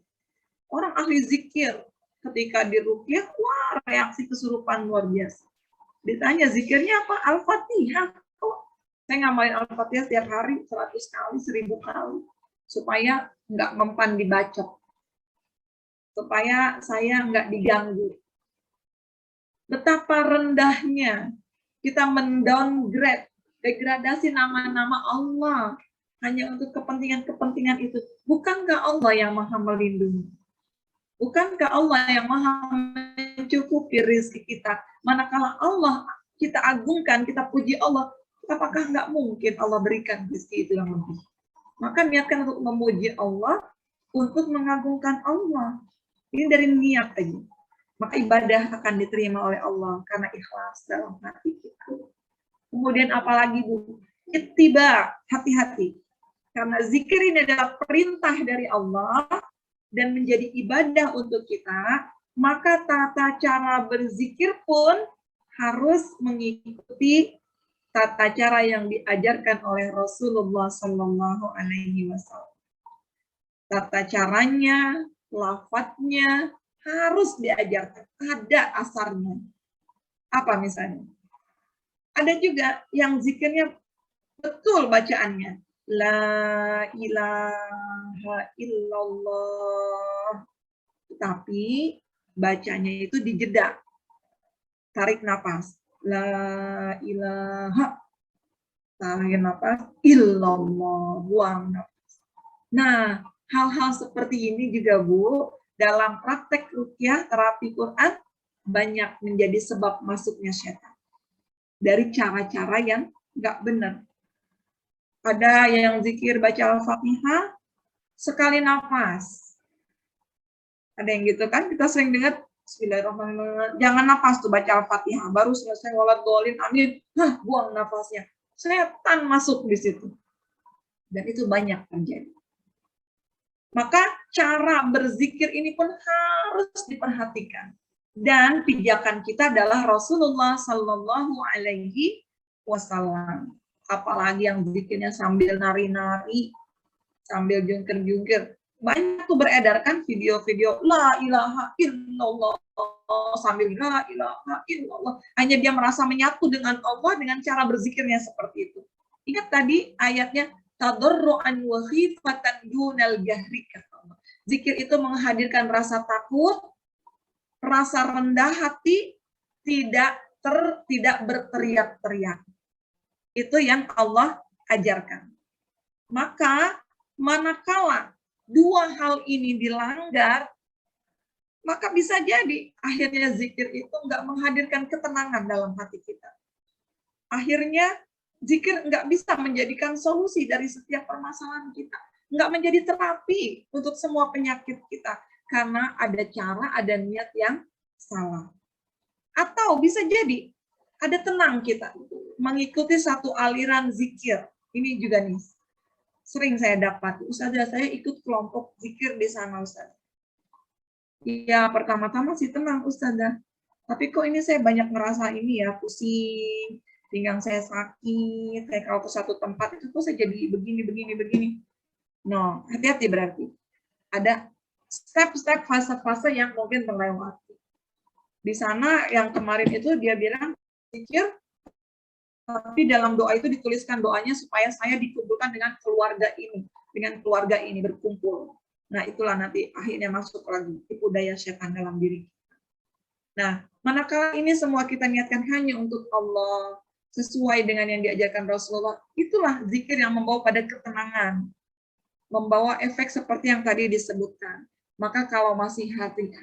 Orang ahli zikir, ketika diruqyah, wah reaksi kesurupan luar biasa. Ditanya zikirnya apa? Al-Fatihah. Oh, saya ngamalin Al-Fatihah setiap hari 100 kali, 1000 kali. Supaya nggak mempan dibacok. Supaya saya nggak diganggu. Betapa rendahnya kita mendowngrade, degradasi nama-nama Allah hanya untuk kepentingan-kepentingan itu. Bukankah Allah yang maha melindungi? Bukankah Allah yang maha mencukupi rezeki kita? Manakala Allah kita agungkan, kita puji Allah, apakah nggak mungkin Allah berikan rezeki itu yang lebih? Maka niatkan untuk memuji Allah, untuk mengagungkan Allah. Ini dari niat aja. Maka ibadah akan diterima oleh Allah karena ikhlas dalam hati kita. Kemudian apalagi Bu? Ittiba, hati-hati. Karena zikir ini adalah perintah dari Allah dan menjadi ibadah untuk kita, maka tata cara berzikir pun harus mengikuti tata cara yang diajarkan oleh Rasulullah Sallallahu Alaihi Wasallam. Tata caranya, lafadznya harus diajarkan. Ada asarnya. Apa misalnya? Ada juga yang zikirnya betul bacaannya. La ilaha illallah. Tapi bacanya itu dijeda. Tarik nafas. La ilaha, tarik nafas, illallah, buang nafas. Nah, hal-hal seperti ini juga Bu, dalam praktek ruqyah terapi Quran banyak menjadi sebab masuknya setan. Dari cara-cara yang nggak benar. Ada yang zikir baca Al-Fatihah sekali nafas. Ada yang gitu kan, kita sering dengar Bismillahirrahmanirrahim. Jangan nafas tuh baca Al-Fatihah. Baru selesai waladhdallin, amin. Buang nafasnya. setan masuk di situ. Dan itu banyak terjadi. Maka cara berzikir ini pun harus diperhatikan. Dan pijakan kita adalah Rasulullah Sallallahu Alaihi Wasallam. Apalagi yang zikirnya sambil nari-nari, sambil jungkir-jungkir. Banyak tuh beredar kan video-video la ilaha illallah sambil la ilaha illallah. Hanya dia merasa menyatu dengan Allah dengan cara berzikirnya seperti itu. Ingat tadi ayatnya tadarruan wa khifatan dunal jahri. Zikir itu menghadirkan rasa takut, rasa rendah hati, tidak berteriak-teriak. Itu yang Allah ajarkan. Maka manakala dua hal ini dilanggar, maka bisa jadi akhirnya zikir itu nggak menghadirkan ketenangan dalam hati kita. Akhirnya zikir nggak bisa menjadikan solusi dari setiap permasalahan kita. Nggak menjadi terapi untuk semua penyakit kita. Karena ada cara, ada niat yang salah. Atau bisa jadi ada tenang kita mengikuti satu aliran zikir. Ini juga nih sering saya dapat. Ustazah, saya ikut kelompok zikir di sana, Ustazah. Iya, pertama-tama sih tenang, Ustazah. Tapi kok ini saya banyak ngerasa ini ya, pusing, pinggang saya sakit, kayak kalau ke satu tempat itu kok saya jadi begini. No, hati-hati berarti. Ada step-step fase-fase yang mungkin terlewati. Di sana yang kemarin itu dia bilang zikir, tapi dalam doa itu dituliskan doanya supaya saya dikumpulkan dengan keluarga ini berkumpul. Nah, itulah nanti akhirnya masuk lagi tipu daya setan dalam diri. Nah, manakala ini semua kita niatkan hanya untuk Allah, sesuai dengan yang diajarkan Rasulullah, itulah zikir yang membawa pada ketenangan, membawa efek seperti yang tadi disebutkan. Maka kalau masih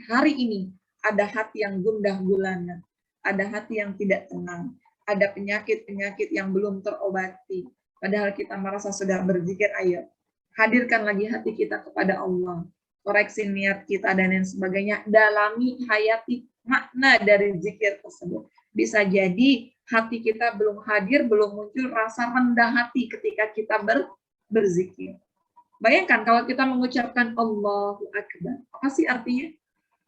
hari ini ada hati yang gundah gulana, ada hati yang tidak tenang, ada penyakit-penyakit yang belum terobati, padahal kita merasa sudah berzikir, ayo hadirkan lagi hati kita kepada Allah, koreksi niat kita dan lain sebagainya, dalami, hayati makna dari zikir tersebut. Bisa jadi hati kita belum hadir, belum muncul rasa rendah hati ketika kita berzikir. Bayangkan kalau kita mengucapkan Allahu Akbar, apa sih artinya?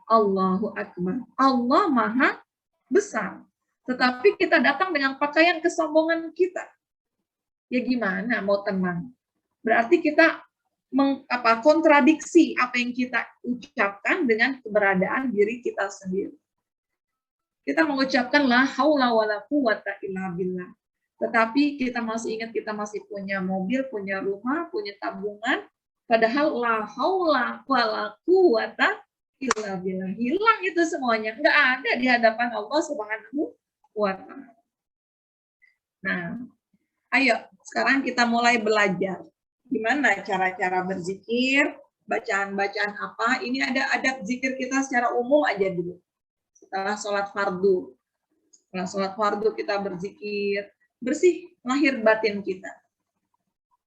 Allahu Akbar, Allah Maha Besar. Tetapi kita datang dengan pakaian kesombongan kita. Ya gimana mau tenang? Berarti kita kontradiksi apa yang kita ucapkan dengan keberadaan diri kita sendiri. Kita mengucapkan la haula wala quwata illa billah. Tetapi kita masih ingat kita masih punya mobil, punya rumah, punya tabungan. Padahal la haula wala quwata illa billah. Hilang itu semuanya. Nggak ada di hadapan Allah Subhanahu wa ta'ala. Nah, ayo sekarang kita mulai belajar. Gimana cara-cara berzikir, bacaan-bacaan apa. Ini ada adab zikir kita secara umum aja dulu. Setelah sholat fardu. Setelah sholat fardu kita berzikir. Bersih lahir batin kita.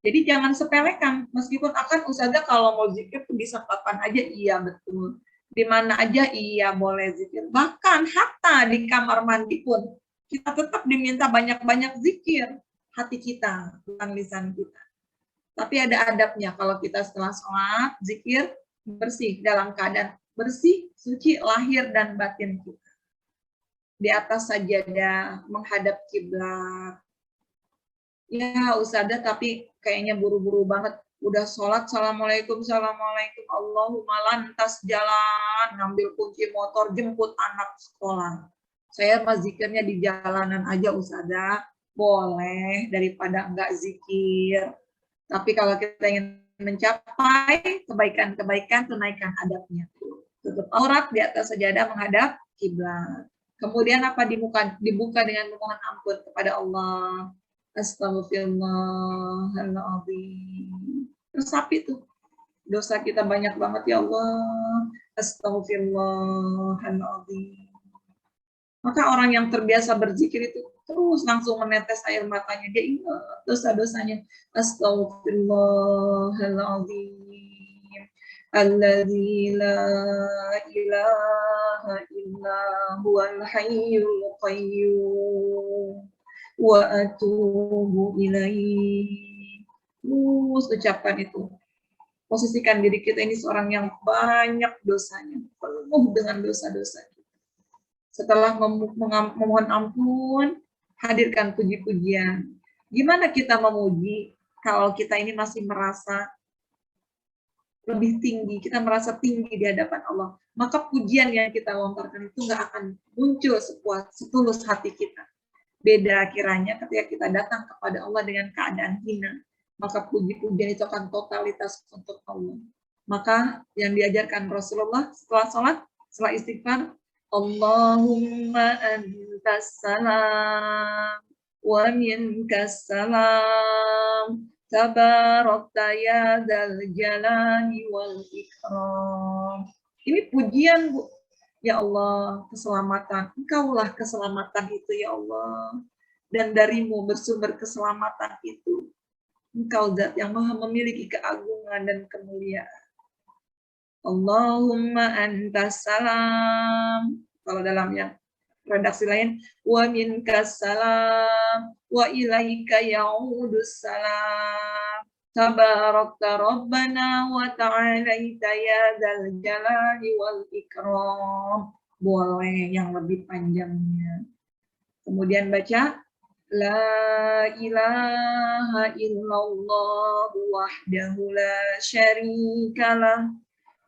Jadi jangan sepelekan, meskipun akan ustazah kalau mau zikir tuh bisa kapan aja, iya betul. Di mana aja iya boleh zikir. Bahkan hatta di kamar mandi pun kita tetap diminta banyak-banyak zikir hati kita, bukan lisan kita. Tapi ada adabnya kalau kita setelah sholat zikir bersih dalam keadaan bersih, suci lahir dan batin kita. Di atas sajadah menghadap kiblat. Ya ustazah tapi kayaknya buru-buru banget. Udah sholat, assalamualaikum, Allahumma lantas jalan, ngambil kunci motor, jemput anak sekolah. Saya mah zikirnya di jalanan aja ustazah, boleh daripada enggak zikir. Tapi kalau kita ingin mencapai kebaikan-kebaikan, tunaikan adabnya. Tutup aurat di atas sajadah menghadap kiblat. Kemudian apa dibuka dengan memohon ampun kepada Allah. Astaghfirullahaladzim. Resapi tuh. Dosa kita banyak banget ya Allah. Astaghfirullahaladzim. Maka orang yang terbiasa berzikir itu terus langsung menetes air matanya. Dia ingat dosa-dosanya. Astaghfirullahaladzim. Alladzi la ilaha illa huwal hayyul qayyum. wa atubu ilaihi. Terus ucapkan itu. Posisikan diri kita ini seorang yang banyak dosanya, penuh dengan dosa-dosa. Setelah memohon ampun, hadirkan puji-pujian. Gimana kita memuji kalau kita ini masih merasa lebih tinggi, kita merasa tinggi di hadapan Allah, maka pujian yang kita lontarkan itu nggak akan muncul setulus hati kita. Beda kiranya ketika kita datang kepada Allah dengan keadaan hina, maka puji-pujian itu akan totalitas untuk Allah. Maka yang diajarkan Rasulullah setelah sholat, setelah istighfar, Allahumma antas salam wa minkas salam tabarakta ya dzal jalali wal ikram. Ini pujian, Bu. Ya Allah, keselamatan. Engkaulah keselamatan itu, ya Allah. Dan darimu bersumber keselamatan itu. Engkau zat yang maha memiliki keagungan dan kemuliaan. Allahumma antas salam. Kalau dalam yang redaksi lain, wa minkas salam wa ilaika ya'udus salam tabarakta rabbana wa ta'alaita ya dzal jalali wal ikram. Boleh yang lebih panjangnya. Kemudian baca la ilaha illallah wahdahu la syarikalah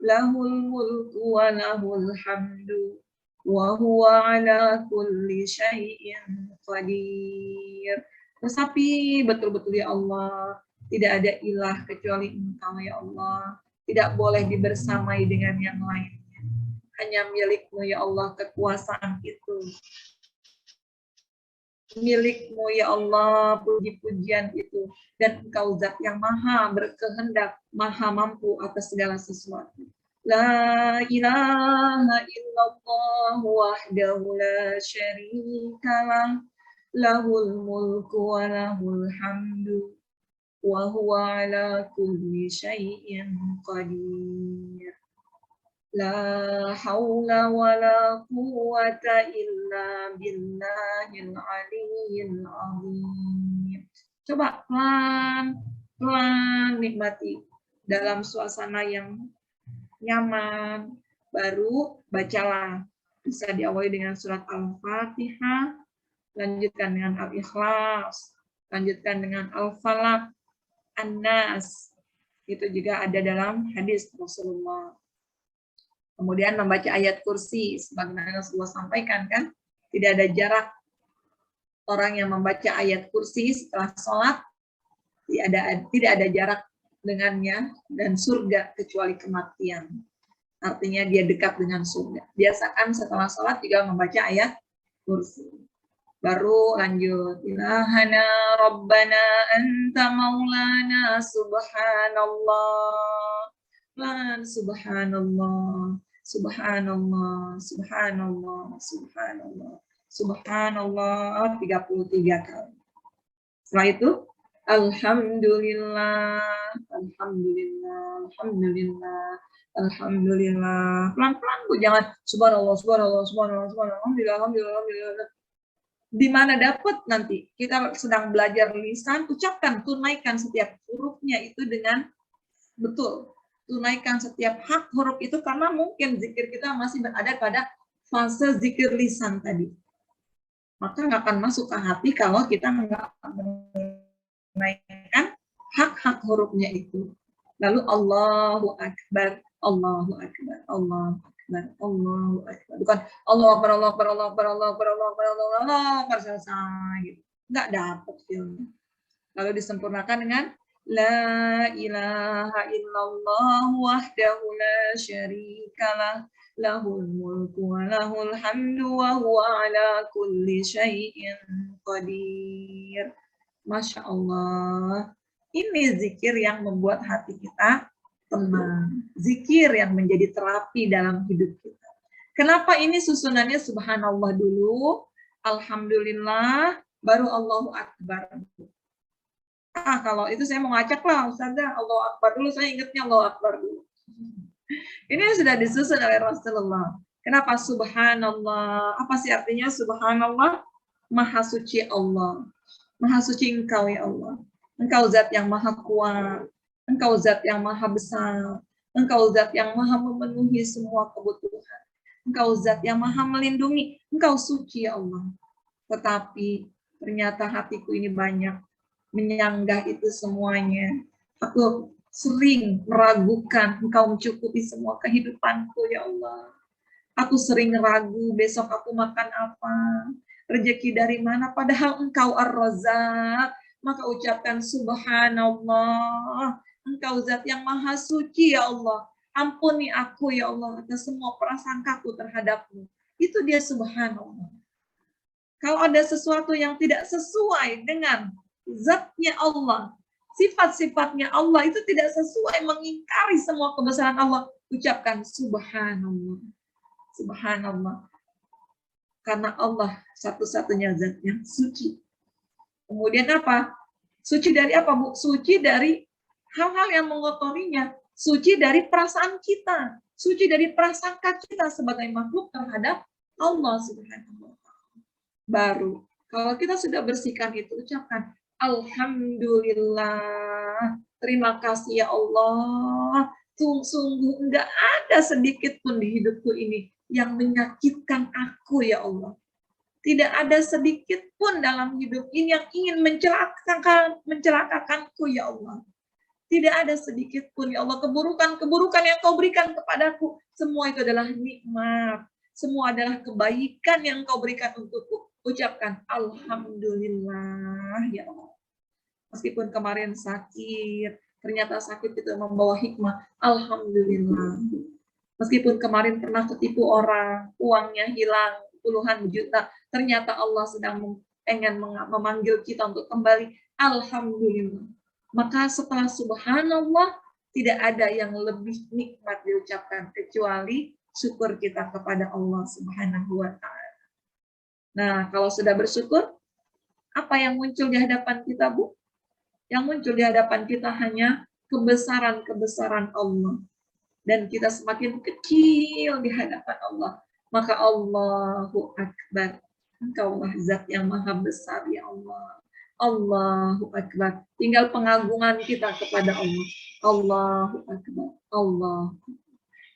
lahul mulku wa lahul hamdu wa huwa ala kulli syai'in qadir. Resapi betul-betul, ya Allah, tidak ada ilah kecuali Engkau, ya Allah. Tidak boleh dibersamai dengan yang lainnya. Hanya milik-Mu, ya Allah, kekuasaan itu. Milik-Mu, ya Allah, puji-pujian itu. Dan Engkau zat yang maha berkehendak, maha mampu atas segala sesuatu. La ilaha illallah wahdahu la syarikalah lahul mulku wa lahul hamdu wa huwa ala kulli syai'in qadir. La haula wa la quwwata illa billahil aliyyil azim. Coba pelan-pelan nikmati dalam suasana yang nyaman, baru bacalah. Bisa diawali dengan surat Al-Fatihah, lanjutkan dengan Al-Ikhlas, lanjutkan dengan Al-Falaq, An-Nas. Itu juga ada dalam hadis Rasulullah. Kemudian membaca ayat kursi, sebagaimana Rasulullah sampaikan kan, tidak ada jarak. Orang yang membaca ayat kursi setelah sholat, tidak ada jarak dengannya dan surga kecuali kematian. Artinya dia dekat dengan surga. Biasakan setelah sholat juga membaca ayat kursi. Baru lanjut. Ilahana Rabbana anta maulana subhanallah. Subhanallah. Subhanallah. Subhanallah. Subhanallah. Subhanallah 33 kali. Setelah itu Alhamdulillah, alhamdulillah, alhamdulillah, alhamdulillah. Pelan-pelan, Bu, jangan subhanallah, subhanallah, subhanallah, subhanallah, alhamdulillah, alhamdulillah, alhamdulillah. Di mana dapat nanti kita sedang belajar lisan, ucapkan, tunaikan setiap hurufnya itu dengan betul. Tunaikan setiap hak huruf itu karena mungkin zikir kita masih berada pada fase zikir lisan tadi. Maka nggak akan masuk ke hati kalau kita nggak menaikkan hak-hak hurufnya itu. Lalu Allahu Akbar, Allahu Akbar, Allahu Akbar, Allahu Akbar. Bukan Allahu Akbar, Allahu Akbar, Allahu Akbar, Allahu Akbar, Allahu Akbar, Allahu Akbar, selesai gitu. Nggak dapat filmnya. Lalu disempurnakan dengan La ilaha illallah wahdahu la syarikalah lahul mulku wa lahul hamdu wa huwa ala kulli syai'in qadir. Masya Allah. Ini zikir yang membuat hati kita tenang. Zikir yang menjadi terapi dalam hidup kita. Kenapa ini susunannya subhanallah dulu, alhamdulillah, baru Allahu Akbar. Kalau itu saya mau ngacak lah, Ustazah, Allahu Akbar dulu, saya ingatnya Allahu Akbar dulu. Ini sudah disusun oleh Rasulullah. Kenapa subhanallah? Apa sih artinya subhanallah? Maha suci Allah. Maha suci Engkau ya Allah. Engkau zat yang maha kuat. Engkau zat yang maha besar. Engkau zat yang maha memenuhi semua kebutuhan. Engkau zat yang maha melindungi. Engkau suci ya Allah. Tetapi ternyata hatiku ini banyak menyanggah itu semuanya. Aku sering meragukan Engkau mencukupi semua kehidupanku ya Allah. Aku sering ragu besok aku makan apa, rezeki dari mana, padahal Engkau Ar-Razzaq. Maka ucapkan subhanallah, Engkau zat yang maha suci ya Allah. Ampuni aku ya Allah atas semua prasangkaku terhadapmu. Itu dia subhanallah. Kalau ada sesuatu yang tidak sesuai dengan zatnya Allah, sifat-sifatnya Allah, itu tidak sesuai, mengingkari semua kebesaran Allah, ucapkan subhanallah. Subhanallah. Karena Allah satu-satunya zat yang suci. Kemudian apa? Suci dari apa, Bu? Suci dari hal-hal yang mengotorinya. Suci dari perasaan kita. Suci dari prasangka kita sebagai makhluk terhadap Allah Subhanahu wa ta'ala. Baru kalau kita sudah bersihkan itu, ucapkan alhamdulillah. Terima kasih ya Allah. Sungguh enggak ada sedikit pun di hidupku ini yang menyakitkan aku ya Allah. Tidak ada sedikit pun dalam hidup ini yang ingin mencelakakanku ya Allah. Tidak ada sedikit pun ya Allah keburukan-keburukan yang Kau berikan kepadaku. Semua itu adalah nikmat. Semua adalah kebaikan yang Kau berikan untukku. Ucapkan alhamdulillah ya Allah. Meskipun kemarin sakit, ternyata sakit itu membawa hikmah. Alhamdulillah. Meskipun kemarin pernah ketipu orang, uangnya hilang puluhan juta, ternyata Allah sedang ingin memanggil kita untuk kembali. Alhamdulillah. Maka setelah subhanallah, tidak ada yang lebih nikmat diucapkan kecuali syukur kita kepada Allah Subhanahu wa ta'ala. Nah, kalau sudah bersyukur, apa yang muncul di hadapan kita, Bu? Yang muncul di hadapan kita hanya kebesaran-kebesaran Allah. Dan kita semakin kecil di hadapan Allah. Maka Allahu Akbar. Engkaulah zat yang maha besar ya Allah. Allahu Akbar. Tinggal pengagungan kita kepada Allah. Allahu Akbar. Allah.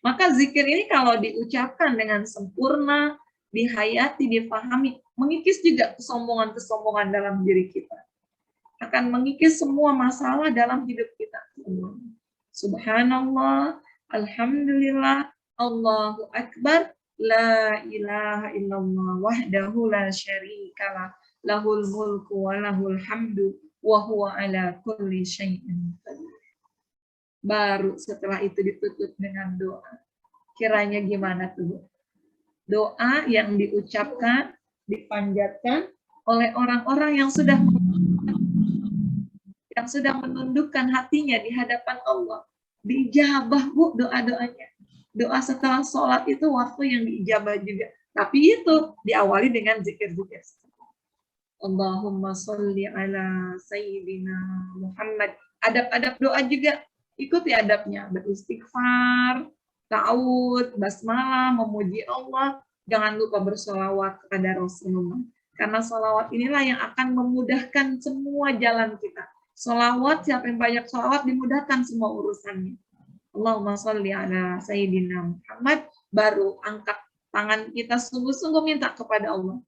Maka zikir ini kalau diucapkan dengan sempurna, dihayati, difahami, mengikis juga kesombongan-kesombongan dalam diri kita. Akan mengikis semua masalah dalam hidup kita. Subhanallah, alhamdulillah, Allahu Akbar, la ilaha illallah, wahdahu la syarikalah, lahul mulku wa lahul hamdu, wa huwa ala kulli syai'in qadir. Baru setelah itu ditutup dengan doa. Kiranya gimana tuh? Doa yang diucapkan, dipanjatkan oleh orang-orang yang sudah menundukkan hatinya di hadapan Allah. Diijabah, Bu, doa-doanya. Doa setelah sholat itu waktu yang diijabah juga. Tapi itu diawali dengan zikir-zikir. Allahumma sholli ala sayyidina Muhammad. Adab-adab doa juga. Ikuti adabnya. Beristighfar, ta'awud, basmalah, memuji Allah. Jangan lupa bersolawat kepada Rasulullah. Karena solawat inilah yang akan memudahkan semua jalan kita. Solawat, siapa yang banyak solawat dimudahkan semua urusannya. Allahumma sholli ala sayyidina Muhammad, baru angkat tangan kita sungguh-sungguh minta kepada Allah.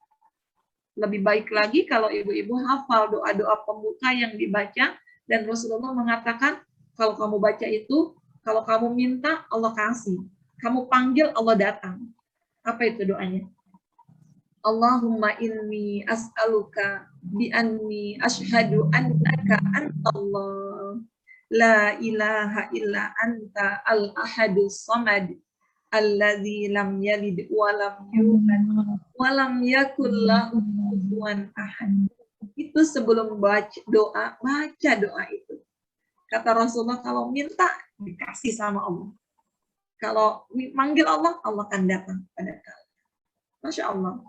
Lebih baik lagi kalau ibu-ibu hafal doa-doa pembuka yang dibaca, dan Rasulullah mengatakan kalau kamu baca itu, kalau kamu minta Allah kasih, kamu panggil Allah datang. Apa itu doanya? Allahumma inni as'aluka bi anni asyhadu annaka antallah la ilaha illa anta al-ahadus samad alladzi lam yalid wa lam yulad wa lam yakul lahu kufuwan ahad. Itu sebelum baca doa itu. Kata Rasulullah, kalau minta dikasih sama Allah. Kalau manggil Allah, Allah akan datang pada kalian. Masya Allah.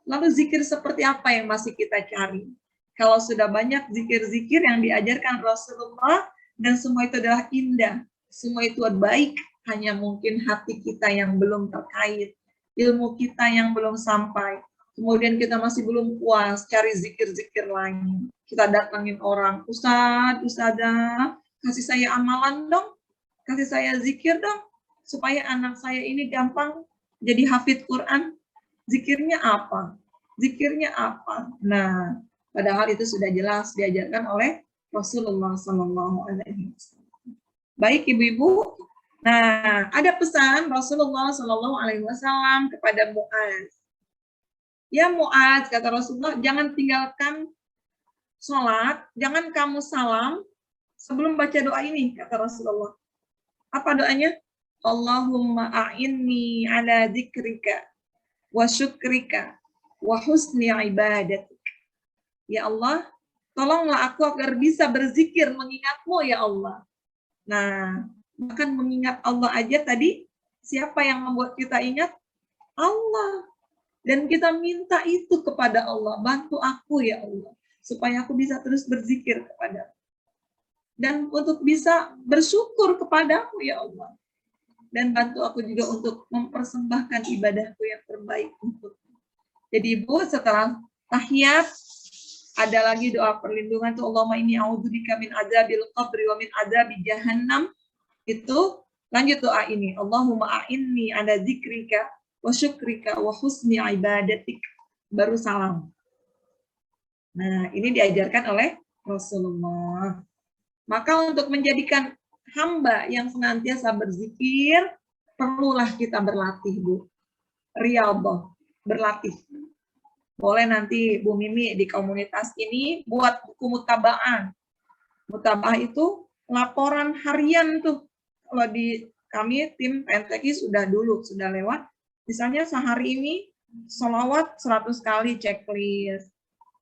Lalu zikir seperti apa yang masih kita cari? Kalau sudah banyak zikir-zikir yang diajarkan Rasulullah, dan semua itu adalah indah, semua itu baik, hanya mungkin hati kita yang belum terkait, ilmu kita yang belum sampai. Kemudian kita masih belum puas, cari zikir-zikir lain. Kita datangin orang, Ustadz, Ustadzah, kasih saya amalan dong, kasih saya zikir dong, supaya anak saya ini gampang jadi hafid Quran. Zikirnya apa? Zikirnya apa? Nah, padahal itu sudah jelas diajarkan oleh Rasulullah SAW. Baik ibu-ibu, nah ada pesan Rasulullah SAW kepada Muaz. Ya Muaz, kata Rasulullah, jangan tinggalkan sholat, jangan kamu salam sebelum baca doa ini, kata Rasulullah. Apa doanya? Allahumma a'inni ala dzikrika wa syukrika wa husni ibadatik. Ya Allah, tolonglah aku agar bisa berzikir mengingatmu ya Allah. Nah, bahkan mengingat Allah aja tadi, siapa yang membuat kita ingat? Allah. Dan kita minta itu kepada Allah, bantu aku ya Allah, supaya aku bisa terus berzikir kepada-Mu. Dan untuk bisa bersyukur kepadamu ya Allah. Dan bantu aku juga untuk mempersembahkan ibadahku yang terbaik untukmu. Jadi Ibu, setelah tahiyat, ada lagi doa perlindungan tuh, Allahumma inni a'udzubika min adzabil qabri wa min adzabi jahannam. Itu lanjut doa ini, Allahumma a'inni ala dzikrika wa syukrika wa husni ibadatik, baru salam. Nah, ini diajarkan oleh Rasulullah. Maka untuk menjadikan hamba yang senantiasa berzikir, perlulah kita berlatih, Bu. Riyadhah, berlatih. Boleh nanti Bu Mimi di komunitas ini buat buku mutaba'ah. Mutaba'ah itu laporan harian tuh. Kalau di kami tim PNTQ sudah lewat. Misalnya sehari ini sholawat 100 kali checklist,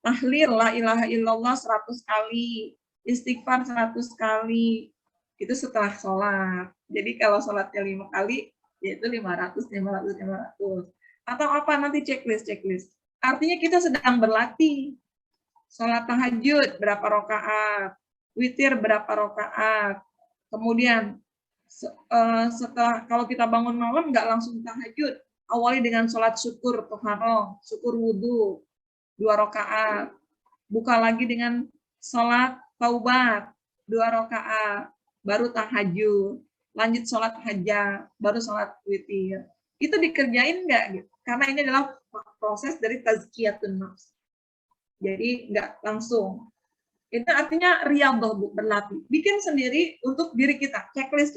tahlil la ilaha illallah 100 kali, istighfar 100 kali, itu setelah sholat. Jadi kalau sholatnya 5 kali, yaitu 500. Atau apa nanti checklist. Artinya kita sedang berlatih. Sholat tahajud berapa rakaat, witir berapa rakaat, kemudian setelah kalau kita bangun malam nggak langsung tahajud, awali dengan sholat syukur toharoh, syukur wudhu 2 rakaat, buka lagi dengan sholat taubat 2 rakaat, baru tahajud, lanjut sholat hajat, baru sholat witir. Itu dikerjain nggak gitu? Karena ini adalah proses dari tazkiyatun nafs. Jadi nggak langsung. Itu artinya riyadhah, Bu, berlatih. Bikin sendiri untuk diri kita, checklist.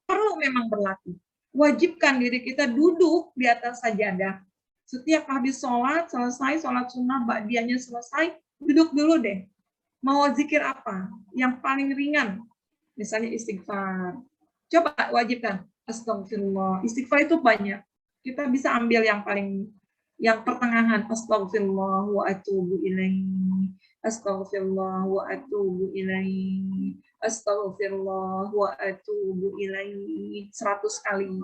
Perlu memang berlatih. Wajibkan diri kita duduk di atas sajadah. Setiap habis sholat, selesai, sholat sunnah, ba'diyahnya selesai, duduk dulu deh. Mau zikir apa? Yang paling ringan. Misalnya istighfar. Coba wajibkan. Astagfirullah. Istighfar itu banyak. Kita bisa ambil yang pertengahan. Astagfirullah wa atubu ilaihi. Astagfirullah wa atubu ilaihi. Astagfirullah wa atubu ilaihi 100 kali.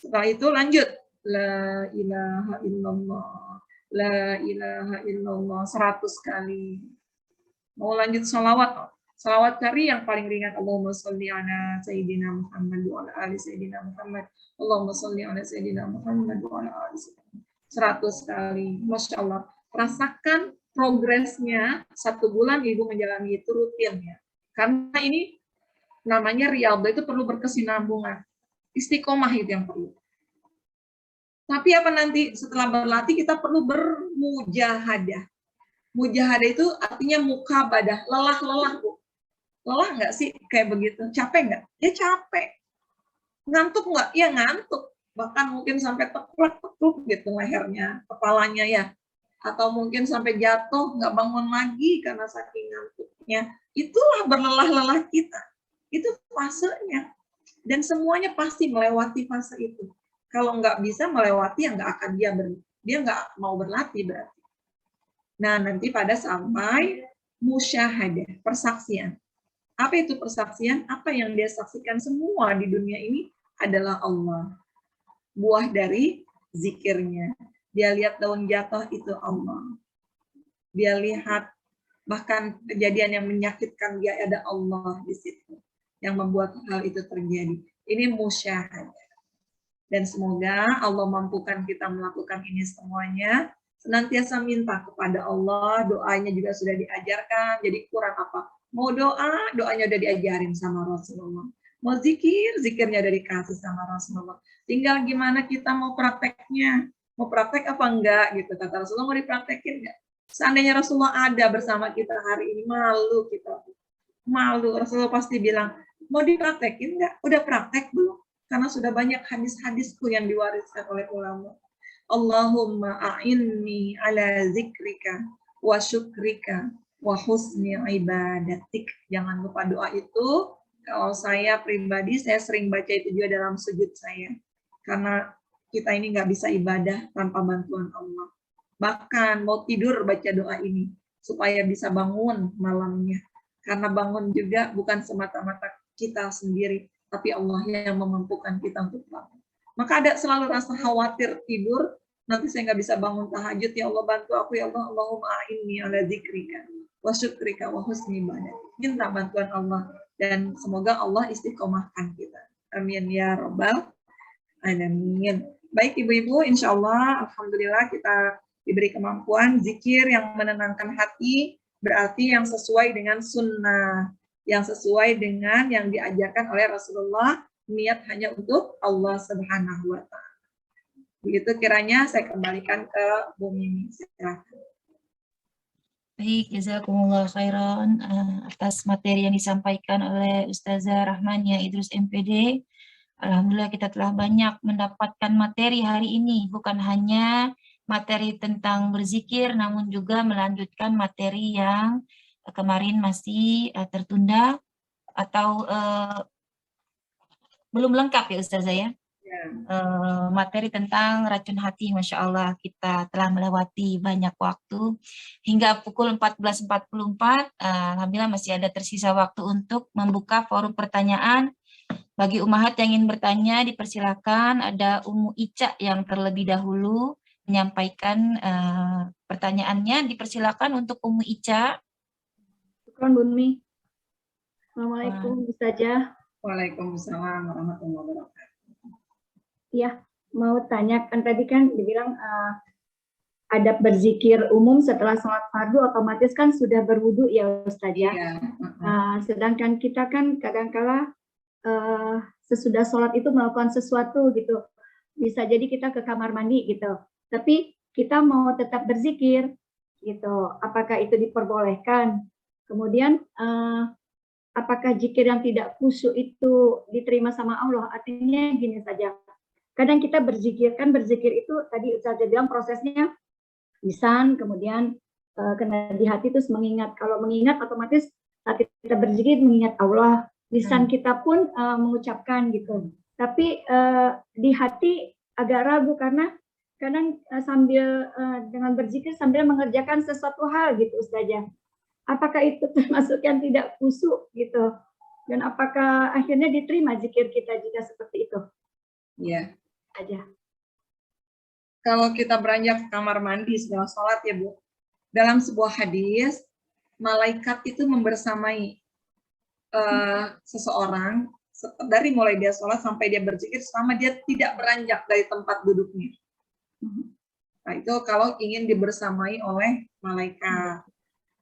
Setelah itu lanjut la ilaha illallah, la ilaha illallah 100 kali. Mau lanjut salawat cari yang paling ringan, Allahumma sholli ala sayyidina Muhammad wa ala ali sayyidina Muhammad, Allahumma sholli ala sayyidina Muhammad wa ala ali sayyidina 100 kali. Masya Allah, rasakan progresnya. 1 bulan Ibu menjalani itu rutin ya. Karena ini namanya riyadhah, itu perlu berkesinambungan. Istiqomah itu yang perlu. Tapi apa nanti setelah berlatih kita perlu bermujahadah. Mujahadah itu artinya mukabadah, lelah, Bu. Lelah nggak sih kayak begitu? Capek nggak? Ya capek. Ngantuk nggak? Ya ngantuk. Bahkan mungkin sampai tekluk gitu lehernya, kepalanya ya. Atau mungkin sampai jatuh, nggak bangun lagi karena saking ngantuknya. Itulah berlelah-lelah kita. Itu fasenya. Dan semuanya pasti melewati fase itu. Kalau nggak bisa melewati, ya nggak akan dia nggak mau berlatih berarti. Nah, nanti pada sampai musyahadah, persaksian. Apa itu persaksian? Apa yang dia saksikan semua di dunia ini adalah Allah. Buah dari zikirnya. Dia lihat daun jatuh, itu Allah. Dia lihat bahkan kejadian yang menyakitkan, dia ada Allah di situ yang membuat hal itu terjadi. Ini musyahadah. Dan semoga Allah mampukan kita melakukan ini semuanya. Senantiasa minta kepada Allah, doanya juga sudah diajarkan, jadi kurang apa? Mau doa, doanya udah diajarin sama Rasulullah. Mau zikir, zikirnya udah dikasih sama Rasulullah. Tinggal gimana kita mau prakteknya. Mau praktek apa enggak gitu. Kata Rasulullah, mau dipraktekin enggak? Seandainya Rasulullah ada bersama kita hari ini, malu kita. Malu. Rasulullah pasti bilang, mau dipraktekin enggak? Udah praktek belum? Karena sudah banyak hadis-hadisku yang diwariskan oleh ulama. Allahumma a'inni ala zikrika wa syukrika wa husni ibadatik. Jangan lupa doa itu. Kalau saya pribadi, saya sering baca itu juga dalam sujud saya. Karena kita ini nggak bisa ibadah tanpa bantuan Allah. Bahkan mau tidur baca doa ini, supaya bisa bangun malamnya. Karena bangun juga bukan semata-mata kita sendiri, tapi Allah yang memampukan kita untuk bangun. Maka ada selalu rasa khawatir tidur, nanti saya nggak bisa bangun tahajud, ya Allah bantu aku ya Allah, Allahumma a'inni ala zikrika wa syukrika wa husni ibadah. Minta bantuan Allah dan semoga Allah istiqomahkan kita. Amin ya rabbal alamin. Baik ibu-ibu, insya Allah alhamdulillah kita diberi kemampuan zikir yang menenangkan hati, berarti yang sesuai dengan sunnah, yang sesuai dengan yang diajarkan oleh Rasulullah, niat hanya untuk Allah Subhanahu wa Ta'ala. Begitu kiranya, saya kembalikan ke Bu Mimi. Silakan. Baik, jazakumullah khairan atas materi yang disampaikan oleh Ustazah Rahmania Idrus MPD. Alhamdulillah kita telah banyak mendapatkan materi hari ini, bukan hanya materi tentang berzikir, namun juga melanjutkan materi yang kemarin masih tertunda atau belum lengkap ya Ustazah ya. Materi tentang racun hati, Masya Allah kita telah melewati banyak waktu hingga pukul 14.44. Alhamdulillah masih ada tersisa waktu untuk membuka forum pertanyaan. Bagi ummahat yang ingin bertanya dipersilakan, ada Ummu Ica yang terlebih dahulu menyampaikan pertanyaannya. Dipersilakan untuk Ummu Ica. Syukran Bunmi. Assalamualaikum Ustazah. Waalaikumsalam warahmatullahi wabarakatuh. Ya, mau tanya, kan tadi kan dibilang adab berzikir umum setelah sholat fardu otomatis kan sudah berwudu ya Ustazah. Ya. Sedangkan kita kan kadang-kala sesudah sholat itu melakukan sesuatu gitu. Bisa jadi kita ke kamar mandi gitu. Tapi kita mau tetap berzikir gitu. Apakah itu diperbolehkan? Kemudian apakah zikir yang tidak khusyuk itu diterima sama Allah? Artinya gini saja. Kadang kita berzikir, kan berzikir itu tadi Ustazah bilang prosesnya lisan, kemudian kena di hati terus mengingat. Kalau mengingat otomatis saat kita berzikir mengingat Allah, lisan kita pun mengucapkan gitu. Tapi di hati agak ragu karena kadang sambil dengan berzikir sambil mengerjakan sesuatu hal gitu Ustazah. Apakah itu termasuk yang tidak khusyuk gitu? Dan apakah akhirnya diterima zikir kita jika seperti itu? Iya. Aja. Kalau kita beranjak ke kamar mandi setelah sholat ya Bu, dalam sebuah hadis, malaikat itu membersamai seseorang dari mulai dia sholat sampai dia berzikir selama dia tidak beranjak dari tempat duduknya. Nah itu kalau ingin dibersamai oleh malaikat.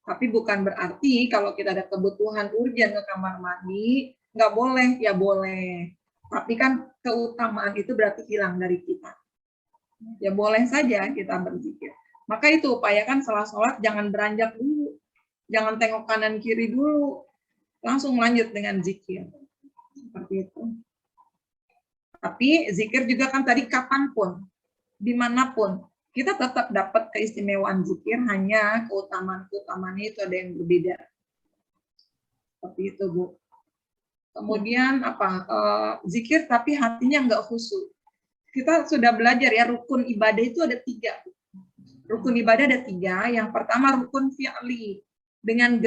Tapi bukan berarti kalau kita ada kebutuhan urgen ke kamar mandi, nggak boleh, ya boleh. Tapi kan keutamaan itu berarti hilang dari kita. Ya boleh saja kita berzikir. Maka itu upayakan setelah sholat jangan beranjak dulu. Jangan tengok kanan kiri dulu. Langsung lanjut dengan zikir. Seperti itu. Tapi zikir juga kan tadi kapanpun, dimanapun. Kita tetap dapat keistimewaan zikir, hanya keutamaan-keutamaannya itu ada yang berbeda. Seperti itu Bu. Kemudian zikir tapi hatinya nggak khusyuk. Kita sudah belajar ya rukun ibadah itu ada 3. Rukun ibadah ada 3. Yang pertama rukun fi'li dengan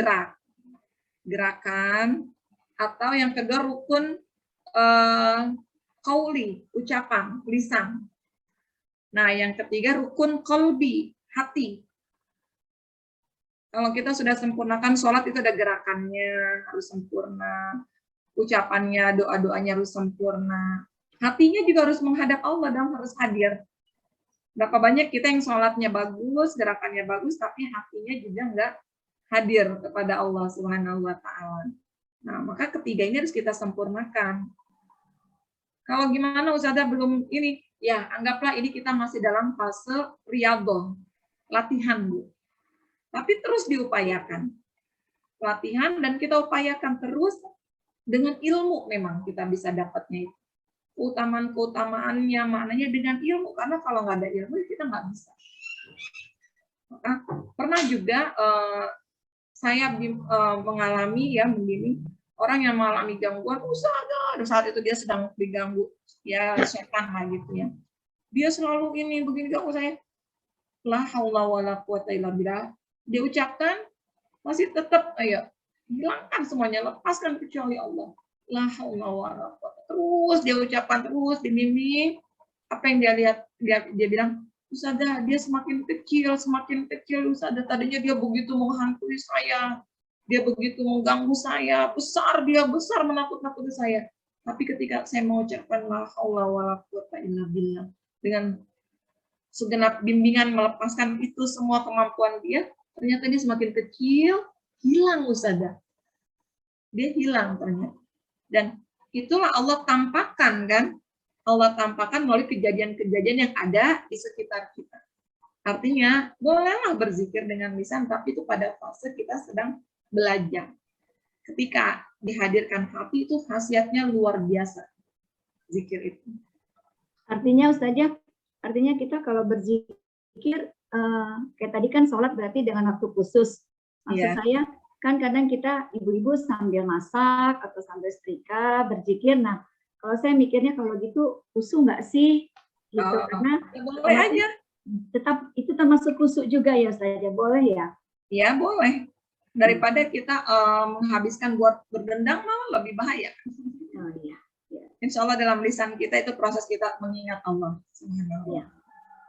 gerakan, atau yang kedua rukun qauli, ucapan, lisan. Nah yang ketiga rukun qalbi, hati. Kalau kita sudah sempurnakan sholat itu ada gerakannya harus sempurna. Ucapannya, doa-doanya harus sempurna, Hatinya juga harus menghadap Allah dan harus hadir. Berapa banyak kita yang sholatnya bagus, gerakannya bagus, tapi hatinya juga nggak hadir kepada Allah Subhanahu wa Ta'ala. Nah, maka ketiga ini harus kita sempurnakan. Kalau gimana Ustazah belum ini, ya anggaplah ini kita masih dalam fase riyadhah, latihan Bu. Tapi terus diupayakan. Latihan dan kita upayakan terus dengan ilmu memang kita bisa dapatnya itu. Keutamaannya, maknanya dengan ilmu. Karena kalau nggak ada ilmu kita nggak bisa. Maka pernah juga saya mengalami ya begini, orang yang mengalami gangguan usaha, dan saat itu dia sedang diganggu ya setan lah gitu ya. Dia selalu ini begini ganggu saya. La haula wala quwata illa billah. Dia ucapkan masih tetap ayo hilangkan semuanya, lepaskan kecuali Allah. La haula wala quwata. Terus dia ucapkan terus di mimpi apa yang dia lihat, dia bilang, Ustazah, dia semakin kecil Ustazah. Tadinya dia begitu menghantui saya, dia begitu mengganggu saya, besar menakut-nakuti saya. Tapi ketika saya mengucapkan la haula wala quwata illa billah dengan segenap bimbingan melepaskan itu semua kemampuan dia, ternyata dia semakin kecil, hilang Ustazah. Dia hilang ternyata. Dan itulah Allah tampakkan kan? Allah tampakkan melalui kejadian-kejadian yang ada di sekitar kita. Artinya, bolehlah berzikir dengan lisan, tapi itu pada fase kita sedang belajar. Ketika dihadirkan hati, itu khasiatnya luar biasa. Zikir itu. Artinya Ustazah, artinya kita kalau berzikir, kayak tadi kan sholat berarti dengan waktu khusus. Maksud saya, kan kadang kita ibu-ibu sambil masak atau sambil setrika, berzikir. Nah, kalau saya mikirnya kalau gitu khusyuk nggak sih? Gitu, karena ya boleh aja. Tetap itu termasuk khusyuk juga ya Ustazah, boleh ya? Ya boleh. Daripada kita menghabiskan buat berdendang malah lebih bahaya. Oh iya. Ya. Insya Allah dalam lisan kita itu proses kita mengingat Allah. Iya.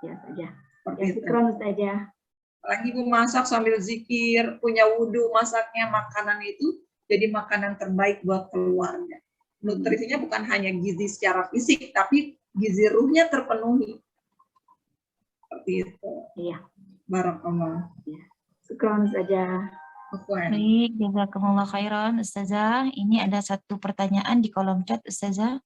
Ya saja. Seperti Ya, itu. syukron saja. Lagi ibu masak sambil zikir, punya wudhu, masaknya makanan itu jadi makanan terbaik buat keluarga. Nutrisinya bukan hanya gizi secara fisik, tapi gizi ruhnya terpenuhi. Seperti itu. Iya. Barakallah. Ya. Syukron saja. Baik, jazakumullah khairan Ustazah. Ini ada satu pertanyaan di kolom chat Ustazah.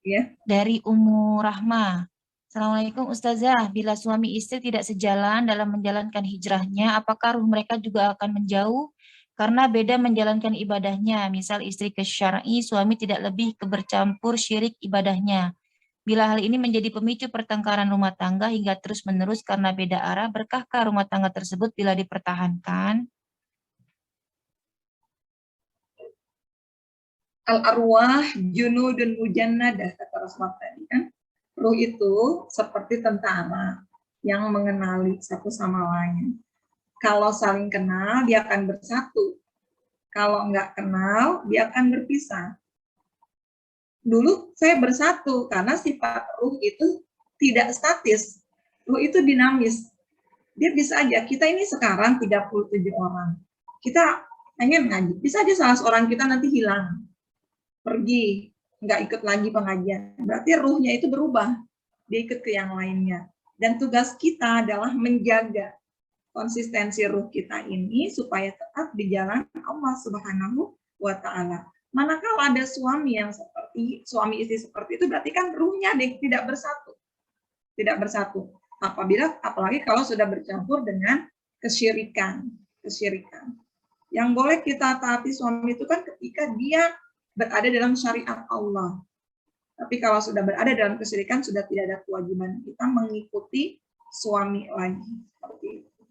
Ya. Dari Ummu Rahma. Assalamualaikum Ustazah, bila suami istri tidak sejalan dalam menjalankan hijrahnya, apakah ruh mereka juga akan menjauh? Karena beda menjalankan ibadahnya, misal istri ke syar'i, suami tidak lebih bercampur syirik ibadahnya. Bila hal ini menjadi pemicu pertengkaran rumah tangga hingga terus-menerus karena beda arah, berkahkah rumah tangga tersebut bila dipertahankan? Al-arwah junudun mujannadah, kata Rasulullah tadi kan. Ruh itu seperti tentara yang mengenali satu sama lain. Kalau saling kenal, dia akan bersatu. Kalau nggak kenal, dia akan berpisah. Dulu saya bersatu, karena sifat ruh itu tidak statis. Ruh itu dinamis. Dia bisa aja, kita ini sekarang 37 orang. Kita pengen ngaji, bisa aja salah seorang kita nanti hilang. Pergi, nggak ikut lagi pengajian. Berarti ruhnya itu berubah. Dia ikut ke yang lainnya. Dan tugas kita adalah menjaga konsistensi ruh kita ini supaya tetap di jalan Allah Subhanahu wa Ta'ala. Manakala ada suami yang seperti suami istri seperti itu, berarti kan ruhnya tidak bersatu. Tidak bersatu. Apalagi kalau sudah bercampur dengan kesyirikan. Yang boleh kita taati suami itu kan ketika dia berada dalam syariat Allah. Tapi kalau sudah berada dalam kesyirikan, sudah tidak ada kewajiban kita mengikuti suami lagi. Seperti itu.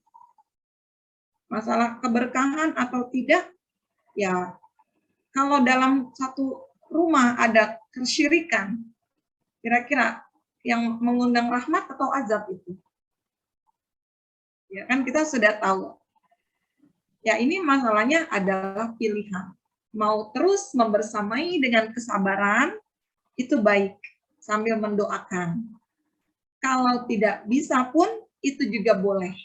Masalah keberkahan atau tidak, ya kalau dalam satu rumah ada kesyirikan, kira-kira yang mengundang rahmat atau azab itu? Ya kan kita sudah tahu. Ya ini masalahnya adalah pilihan. Mau terus membersamai dengan kesabaran, itu baik, sambil mendoakan. Kalau tidak bisa pun, itu juga boleh.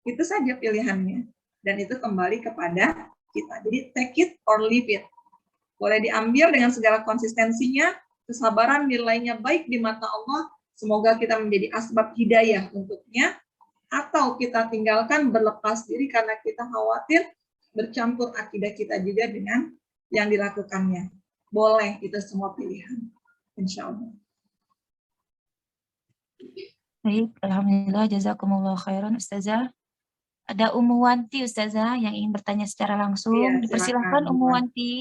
Itu saja pilihannya. Dan itu kembali kepada kita. Jadi take it or leave it. Boleh diambil dengan segala konsistensinya, kesabaran nilainya baik di mata Allah, semoga kita menjadi asbab hidayah untuknya, atau kita tinggalkan berlepas diri karena kita khawatir bercampur akidah kita juga dengan yang dilakukannya. Boleh, itu semua pilihan. Insya Allah. Baik, alhamdulillah, jazakumullah khairan Ustazah. Ada Ummu Wanti Ustazah yang ingin bertanya secara langsung. Iya, Dipersilahkan silakan, Ummu Bu. Wanti.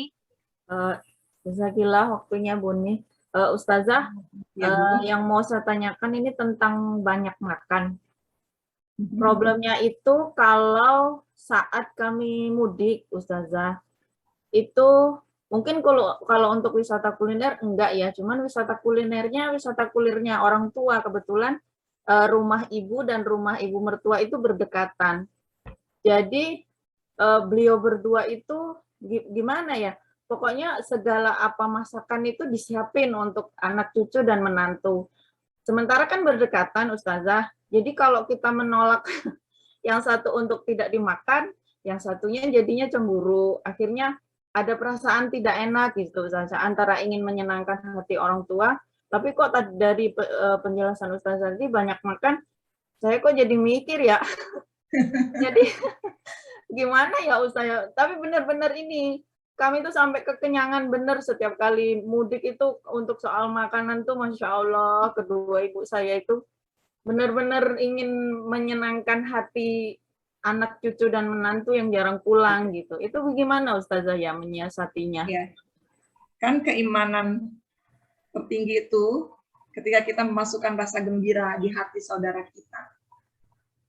Jazakillah waktunya Buni. Ustazah, Ya, Bu. yang mau saya tanyakan ini tentang banyak makan. Problemnya itu kalau saat kami mudik, Ustazah, itu mungkin kalau untuk wisata kuliner enggak ya, cuman wisata kulinernya orang tua. Kebetulan rumah ibu dan rumah ibu mertua itu berdekatan. Jadi beliau berdua itu gimana ya? Pokoknya segala apa masakan itu disiapin untuk anak cucu dan menantu. Sementara kan berdekatan, Ustazah. Jadi kalau kita menolak yang satu untuk tidak dimakan, yang satunya jadinya cemburu. Akhirnya ada perasaan tidak enak gitu, Ustazah, antara ingin menyenangkan hati orang tua, tapi kok dari penjelasan Ustazah tadi banyak makan, saya kok jadi mikir ya. Jadi gimana ya Ustazah? Tapi benar-benar ini, kami tuh sampai kekenyangan bener setiap kali mudik itu untuk soal makanan tuh Masya Allah, kedua ibu saya itu benar-benar ingin menyenangkan hati anak cucu dan menantu yang jarang pulang gitu. Itu bagaimana Ustazah ya menyiasatinya? Ya. Kan keimanan tertinggi itu ketika kita memasukkan rasa gembira di hati saudara kita,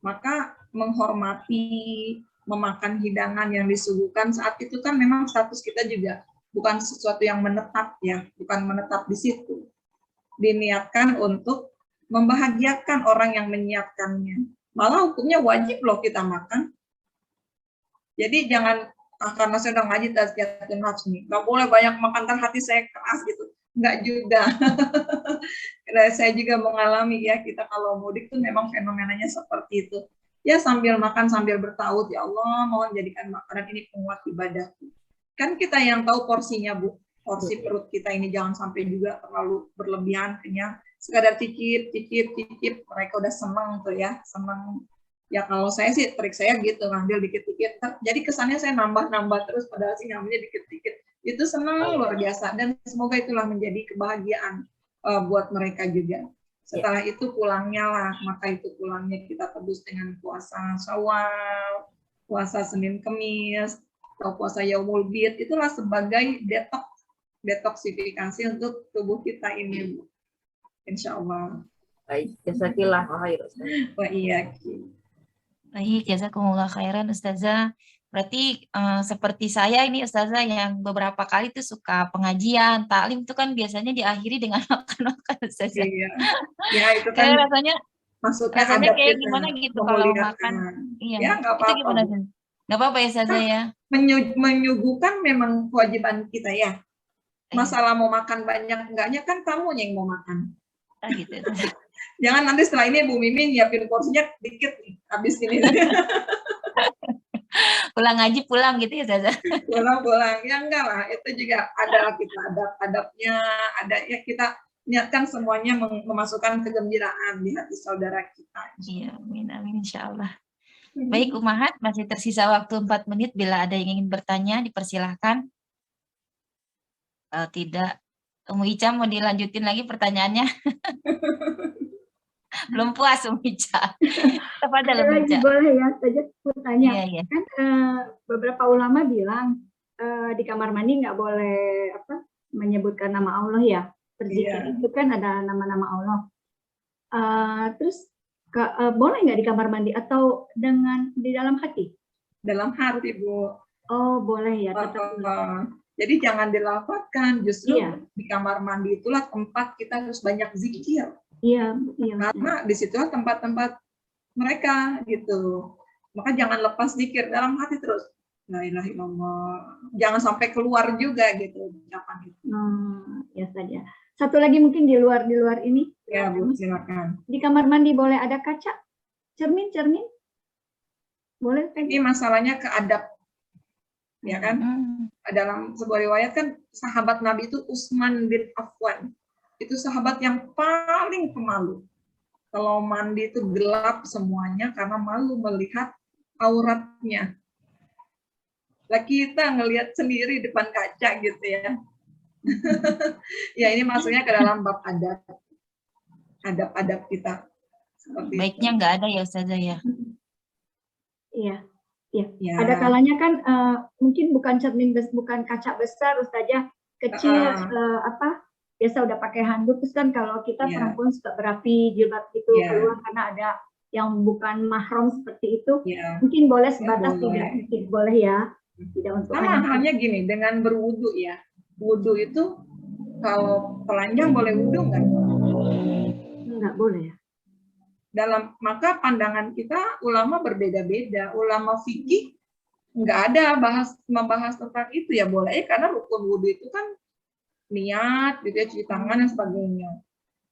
maka menghormati, memakan hidangan yang disuguhkan saat itu kan memang status kita juga bukan sesuatu yang menetap ya, bukan menetap di situ. Diniatkan untuk membahagiakan orang yang menyiapkannya. Malah hukumnya wajib loh kita makan. Jadi jangan karena saya udah ngaji tazkiyatun nafs nih, nggak boleh banyak makan, ntar hati saya keras gitu. Nggak juga. Saya juga mengalami ya, kita kalau mudik tuh memang fenomenanya seperti itu. Ya sambil makan sambil bertaut, ya Allah mohon jadikan makanan ini penguat ibadahku. Kan kita yang tahu porsinya, Bu. Porsi perut kita ini jangan sampai juga terlalu berlebihan, kenyang. Sekadar cicip, mereka udah seneng tuh ya, seneng. Ya kalau saya sih, trik saya gitu, ngambil dikit-dikit. Jadi kesannya saya nambah-nambah terus, padahal sih ngambilnya dikit-dikit. Itu seneng luar biasa, dan semoga itulah menjadi kebahagiaan buat mereka juga. Setelah itu pulangnya lah, maka itu pulangnya kita tebus dengan puasa Syawal, puasa Senin Kemis, atau puasa Yaumul Bid, itulah sebagai detoksifikasi untuk tubuh kita ini, Bu. Insya Allah. Baik, jazakillah khair. Wa iya. Baik, jazakumullah khairan Ustazah. Berarti seperti saya ini Ustazah yang beberapa kali tuh suka pengajian, taklim itu kan biasanya diakhiri dengan makan-makan Ustazah. Iya. Ya itu kan Kayak rasanya kayak gimana gitu kalau makan. Iya. Ya nggak Itu apa-apa. gimana sih? Nggak apa-apa ya Ustazah ya. Menyuguhkan memang kewajiban kita ya. Masalah mau makan banyak enggaknya kan kamunya yang mau makan. Gitu. Jangan nanti setelah ini Bu Mimin nyiapin porsinya dikit nih, habis ini. Pulang ngaji pulang gitu ya Ustazah. Pulang-pulang. Ya enggak lah, itu juga ada kita adab-adabnya, ada ya kita niatkan semuanya memasukkan kegembiraan di hati saudara kita. Iya, amin insyaallah. Baik Ummahat, masih tersisa waktu 4 menit, bila ada yang ingin bertanya dipersilahkan. Tidak, Ummu Ica mau dilanjutin lagi pertanyaannya? Belum puas Ummu Ica. Tafadhal Ummu Ica. Boleh ya, saja bertanya. Iya. Kan beberapa ulama bilang di kamar mandi nggak boleh menyebutkan nama Allah ya. Berzikir itu kan ada nama-nama Allah. Terus boleh nggak di kamar mandi atau di dalam hati? Dalam hati, Bu. Oh, boleh ya. Tetap jadi jangan dilafalkan, justru di kamar mandi itulah tempat kita harus banyak zikir. Iya. Karena disitulah tempat-tempat mereka gitu. Maka jangan lepas zikir dalam hati terus. La ilaha illallah. Jangan sampai keluar juga gitu ucapan itu. Ya saja. Satu lagi mungkin di luar ini. Ya Bu, silakan. Di kamar mandi boleh ada kaca? Cermin? Boleh kan? Ini masalahnya ke adab. Ya kan? Dalam sebuah riwayat kan sahabat Nabi itu Utsman bin Affan. itu sahabat yang paling pemalu. Kalau mandi itu gelap semuanya karena malu melihat auratnya. Lah kita ngelihat sendiri depan kaca gitu ya. Ya ini maksudnya ke dalam bab adab kita. Seperti Baiknya itu. nggak ada ya Ustazah ya. Iya, iya. Ya. Ada kalanya kan mungkin bukan bukan kaca besar, Ustazah, kecil biasa udah pakai handuk, terus kan kalau kita Iya. perempuan suka berapi jilbab itu Iya. keluar karena ada yang bukan mahram seperti itu, Iya. mungkin boleh sebatas boleh. tidak boleh ya, tidak untuk Sama anak. halnya gini dengan berwudu ya. Wudu itu kalau telanjang boleh wudu nggak? Enggak boleh ya. Maka pandangan kita ulama berbeda-beda. Ulama fikih nggak ada membahas tentang itu ya boleh karena rukun wudu itu kan niat, gitu ya, cuci tangan dan sebagainya.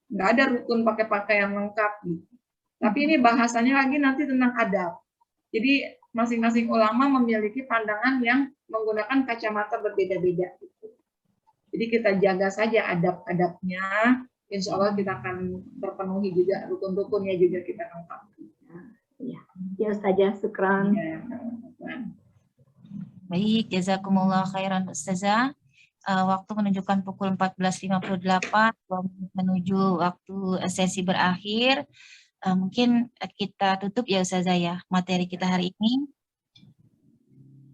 Nggak ada rukun pakai pakaian lengkap gitu. Tapi ini bahasanya lagi nanti tentang adab. Jadi masing-masing ulama memiliki pandangan yang menggunakan kacamata berbeda-beda. Gitu. Jadi kita jaga saja adab-adabnya. Insya Allah kita akan terpenuhi juga rukun-rukunnya juga kita lengkap. Ya, ya Ustazah, syukran. Ya. Baik, jazakumullah khairan Ustazah. Waktu menunjukkan pukul 14.58 menuju waktu sesi berakhir. Mungkin kita tutup ya Ustazah ya materi kita hari ini.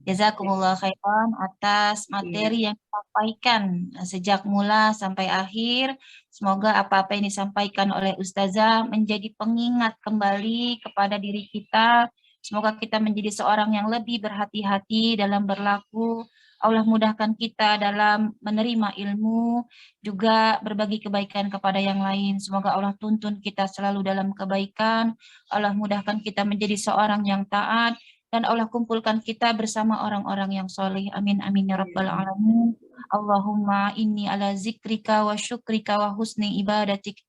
Jazakumullah khairan atas materi yang disampaikan sejak mula sampai akhir. Semoga apa-apa yang disampaikan oleh Ustazah menjadi pengingat kembali kepada diri kita. Semoga kita menjadi seorang yang lebih berhati-hati dalam berlaku. Allah mudahkan kita dalam menerima ilmu, juga berbagi kebaikan kepada yang lain. Semoga Allah tuntun kita selalu dalam kebaikan. Allah mudahkan kita menjadi seorang yang taat, dan Allah kumpulkan kita bersama orang-orang yang soleh. Amin amin ya rabbal alamin. Allahumma inni ala zikrika wa syukrika wa husni ibadatik.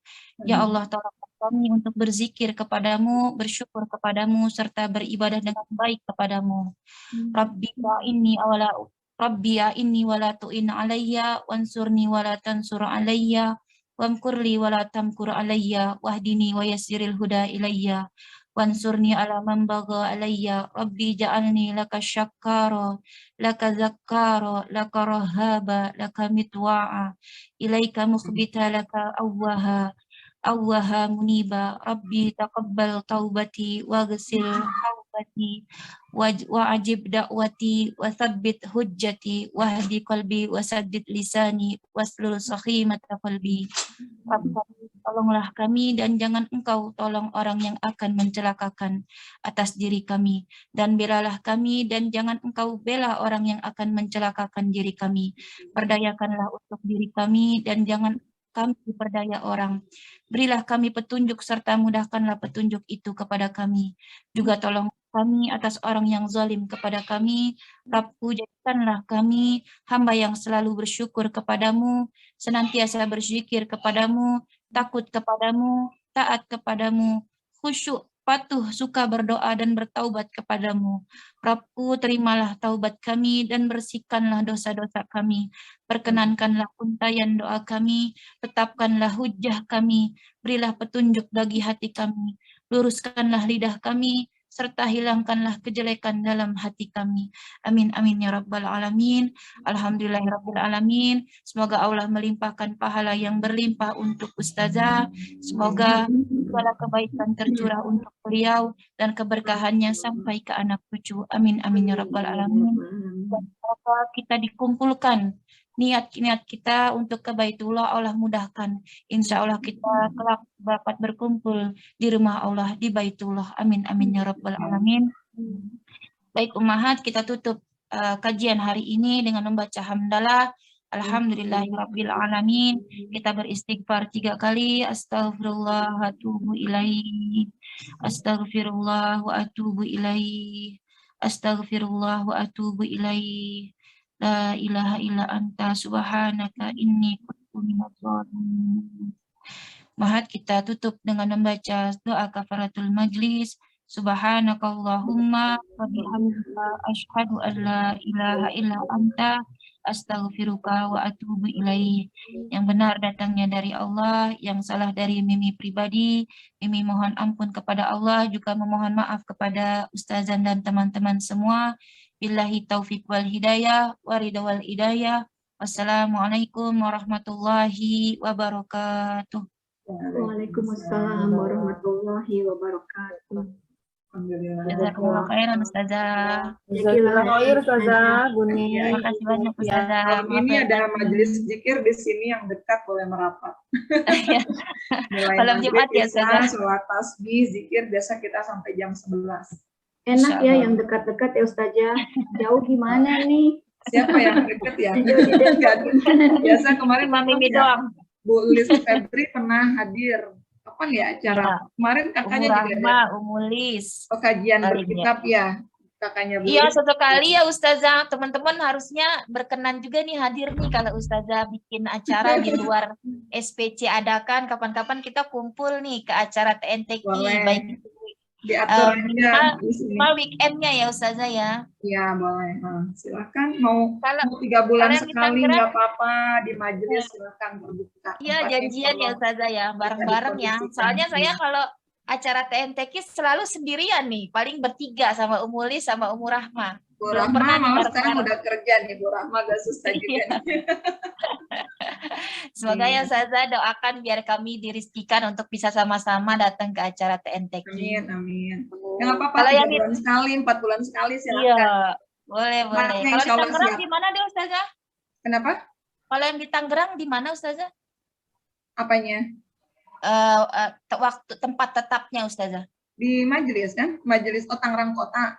Ya Allah, tolong kami untuk berzikir kepadamu, bersyukur kepadamu, serta beribadah dengan baik kepadamu. Rabbi ya inni wala tu'in alayya wansurni wala tansur alayya wamkurli wala tamkur alayya wahdini wa yassiril huda ilayya wansurni ala man bagha alayya rabbi ja'alni laka syakkara laka zakkara laka rahaba laka mitwa'a ilaika mukhbita laka awwaha muniba rabbi taqabbal taubati waghsil haubati wa'ajib da'wati wa thabbit hujjati wahdi qalbi wa saddid lisani waslul sakhimata qalbi. Rabbi, tolonglah kami dan jangan engkau tolong orang yang akan mencelakakan atas diri kami, dan belalah kami dan jangan engkau bela orang yang akan mencelakakan diri kami. Perdayakanlah untuk diri kami dan jangan kami diperdaya orang. Berilah kami petunjuk serta mudahkanlah petunjuk itu kepada kami. Juga tolong kami atas orang yang zalim kepada kami. Rabbku, jadikanlah kami hamba yang selalu bersyukur kepadamu, senantiasa berzikir kepadamu, takut kepadamu, taat kepadamu, khusyuk, patuh, suka berdoa dan bertaubat kepadamu. Rabbku, terimalah taubat kami dan bersihkanlah dosa-dosa kami. Perkenankanlah untayan doa kami, tetapkanlah hujjah kami, berilah petunjuk bagi hati kami, luruskanlah lidah kami, serta hilangkanlah kejelekan dalam hati kami. Amin amin ya rabbal alamin. Alhamdulillahirabbil alamin. Semoga Allah melimpahkan pahala yang berlimpah untuk Ustazah. Semoga segala kebaikan tercurah untuk beliau dan keberkahannya sampai ke anak cucu. Amin amin ya rabbal alamin. Dan semoga kita dikumpulkan niat-niat kita untuk ke Baitullah Allah mudahkan. Insya Allah kita kelak dapat berkumpul di rumah Allah di Baitullah. Amin amin ya rabbal alamin. Baik ummahat, kita tutup kajian hari ini dengan membaca hamdalah. Alhamdulillahirabbil alamin. Kita beristighfar 3 kali. Astaghfirullah wa atubu ilaih. Astaghfirullah wa atubu ilaih. Astaghfirullah wa atubu ilaih. La ilaha illa anta subhanaka inni kuntu minadh dhalimin. Mahat, kita tutup dengan membaca doa kafaratul majlis. Subhanakallahumma wa bihamdika asyhadu an la ilaha illa anta astaghfiruka wa atubu ilaih. Yang benar datangnya dari Allah, yang salah dari Mimi pribadi. Mimi mohon ampun kepada Allah, juga memohon maaf kepada ustazan dan teman-teman semua. Billahi taufiq wal hidayah, waridha wal hidayah. Wassalamualaikum warahmatullahi wabarakatuh. Waalaikumsalam warahmatullahi wabarakatuh. Alhamdulillah. Jazakumullah khairan Ustazah. Jazakallah khair Ustazah Buni. Terima kasih banyak Ustazah. Malam ini ada majelis zikir di sini yang dekat, boleh merapat. Mulai Malam Jumat ya, Isya, Ustazah. sholat tasbih, zikir biasa kita sampai jam 11. Enak Insya ya Allah. yang dekat-dekat ya Ustazah. Jauh gimana nih? Siapa yang deket ya? Jauh di Depok gimana nih? Biasa kemarin Cuma Mimi ya, doang. Bu Lis Febri pernah hadir. Kapan ya acara? Iya. Kemarin Umu kakaknya juga ada Rahma, Umulis. kajian Kali berkitab ya. Kakaknya Bu Iya, Lis. sesekali ya Ustazah. Teman-teman harusnya berkenan juga nih hadir nih kalau Ustazah bikin acara di luar SPC adakan. Kapan-kapan kita kumpul nih ke acara TNTQ. Boleh. Baik itu Diatur aja minimal, di sini. minimal weekendnya ya Ustazah ya. Ya boleh. Silakan mau Kalau 3 bulan kalau yang di sekali Tangerang- nggak apa-apa di majelis, silakan terbuka. Iya, Tempatnya janjian ya insya Allah Ustazah ya, bareng-bareng ya. dikondisikan. Soalnya saya Iya. kalau acara TNTQ selalu sendirian nih, paling bertiga sama Umulis sama Umu Rahma. Bu Belum Rahma pernah nih malah sekarang bareng-bareng. udah kerja nih, Bu Rahma gak susah juga. Iya. Semoga Iya. ya Ustazah doakan biar kami dirizkikan untuk bisa sama-sama datang ke acara TNTQ. Amin, amin. Ya nggak apa-apa, Kalau 3 yang di- bulan sekali, 4 bulan sekali silakan. Iya, boleh. Makanya Kalau di insya Allah Tangerang siap. di mana deh Ustazah? Kenapa? Kalau yang di Tangerang di mana Ustazah? Apanya? Waktu tempat tetapnya Ustazah. Di majelis kan? Majelis Tangerang Kota.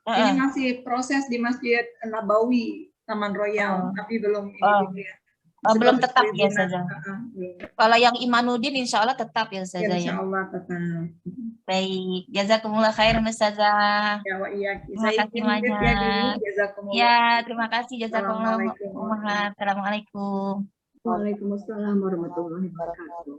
Ini Heeh. masih proses di Masjid Nabawi, Taman Royal, Oh. tapi belum ini Oh. juga ya. Belum Sebelum tetap ya perizinan. Ustazah. Belum. Kalau yang Imanuddin insya Allah tetap ya Ya, Ustazah insya ya. Allah tetap. Baik, jazakumullah khairan Ustazah. Ya, wa iya. Terima Saya kasih izin ya banyak. dulu. Jazakumullah. Ya, terima kasih jazakumullah. Assalamualaikum. Assalamualaikum. Waalaikumsalam warahmatullahi wabarakatuh.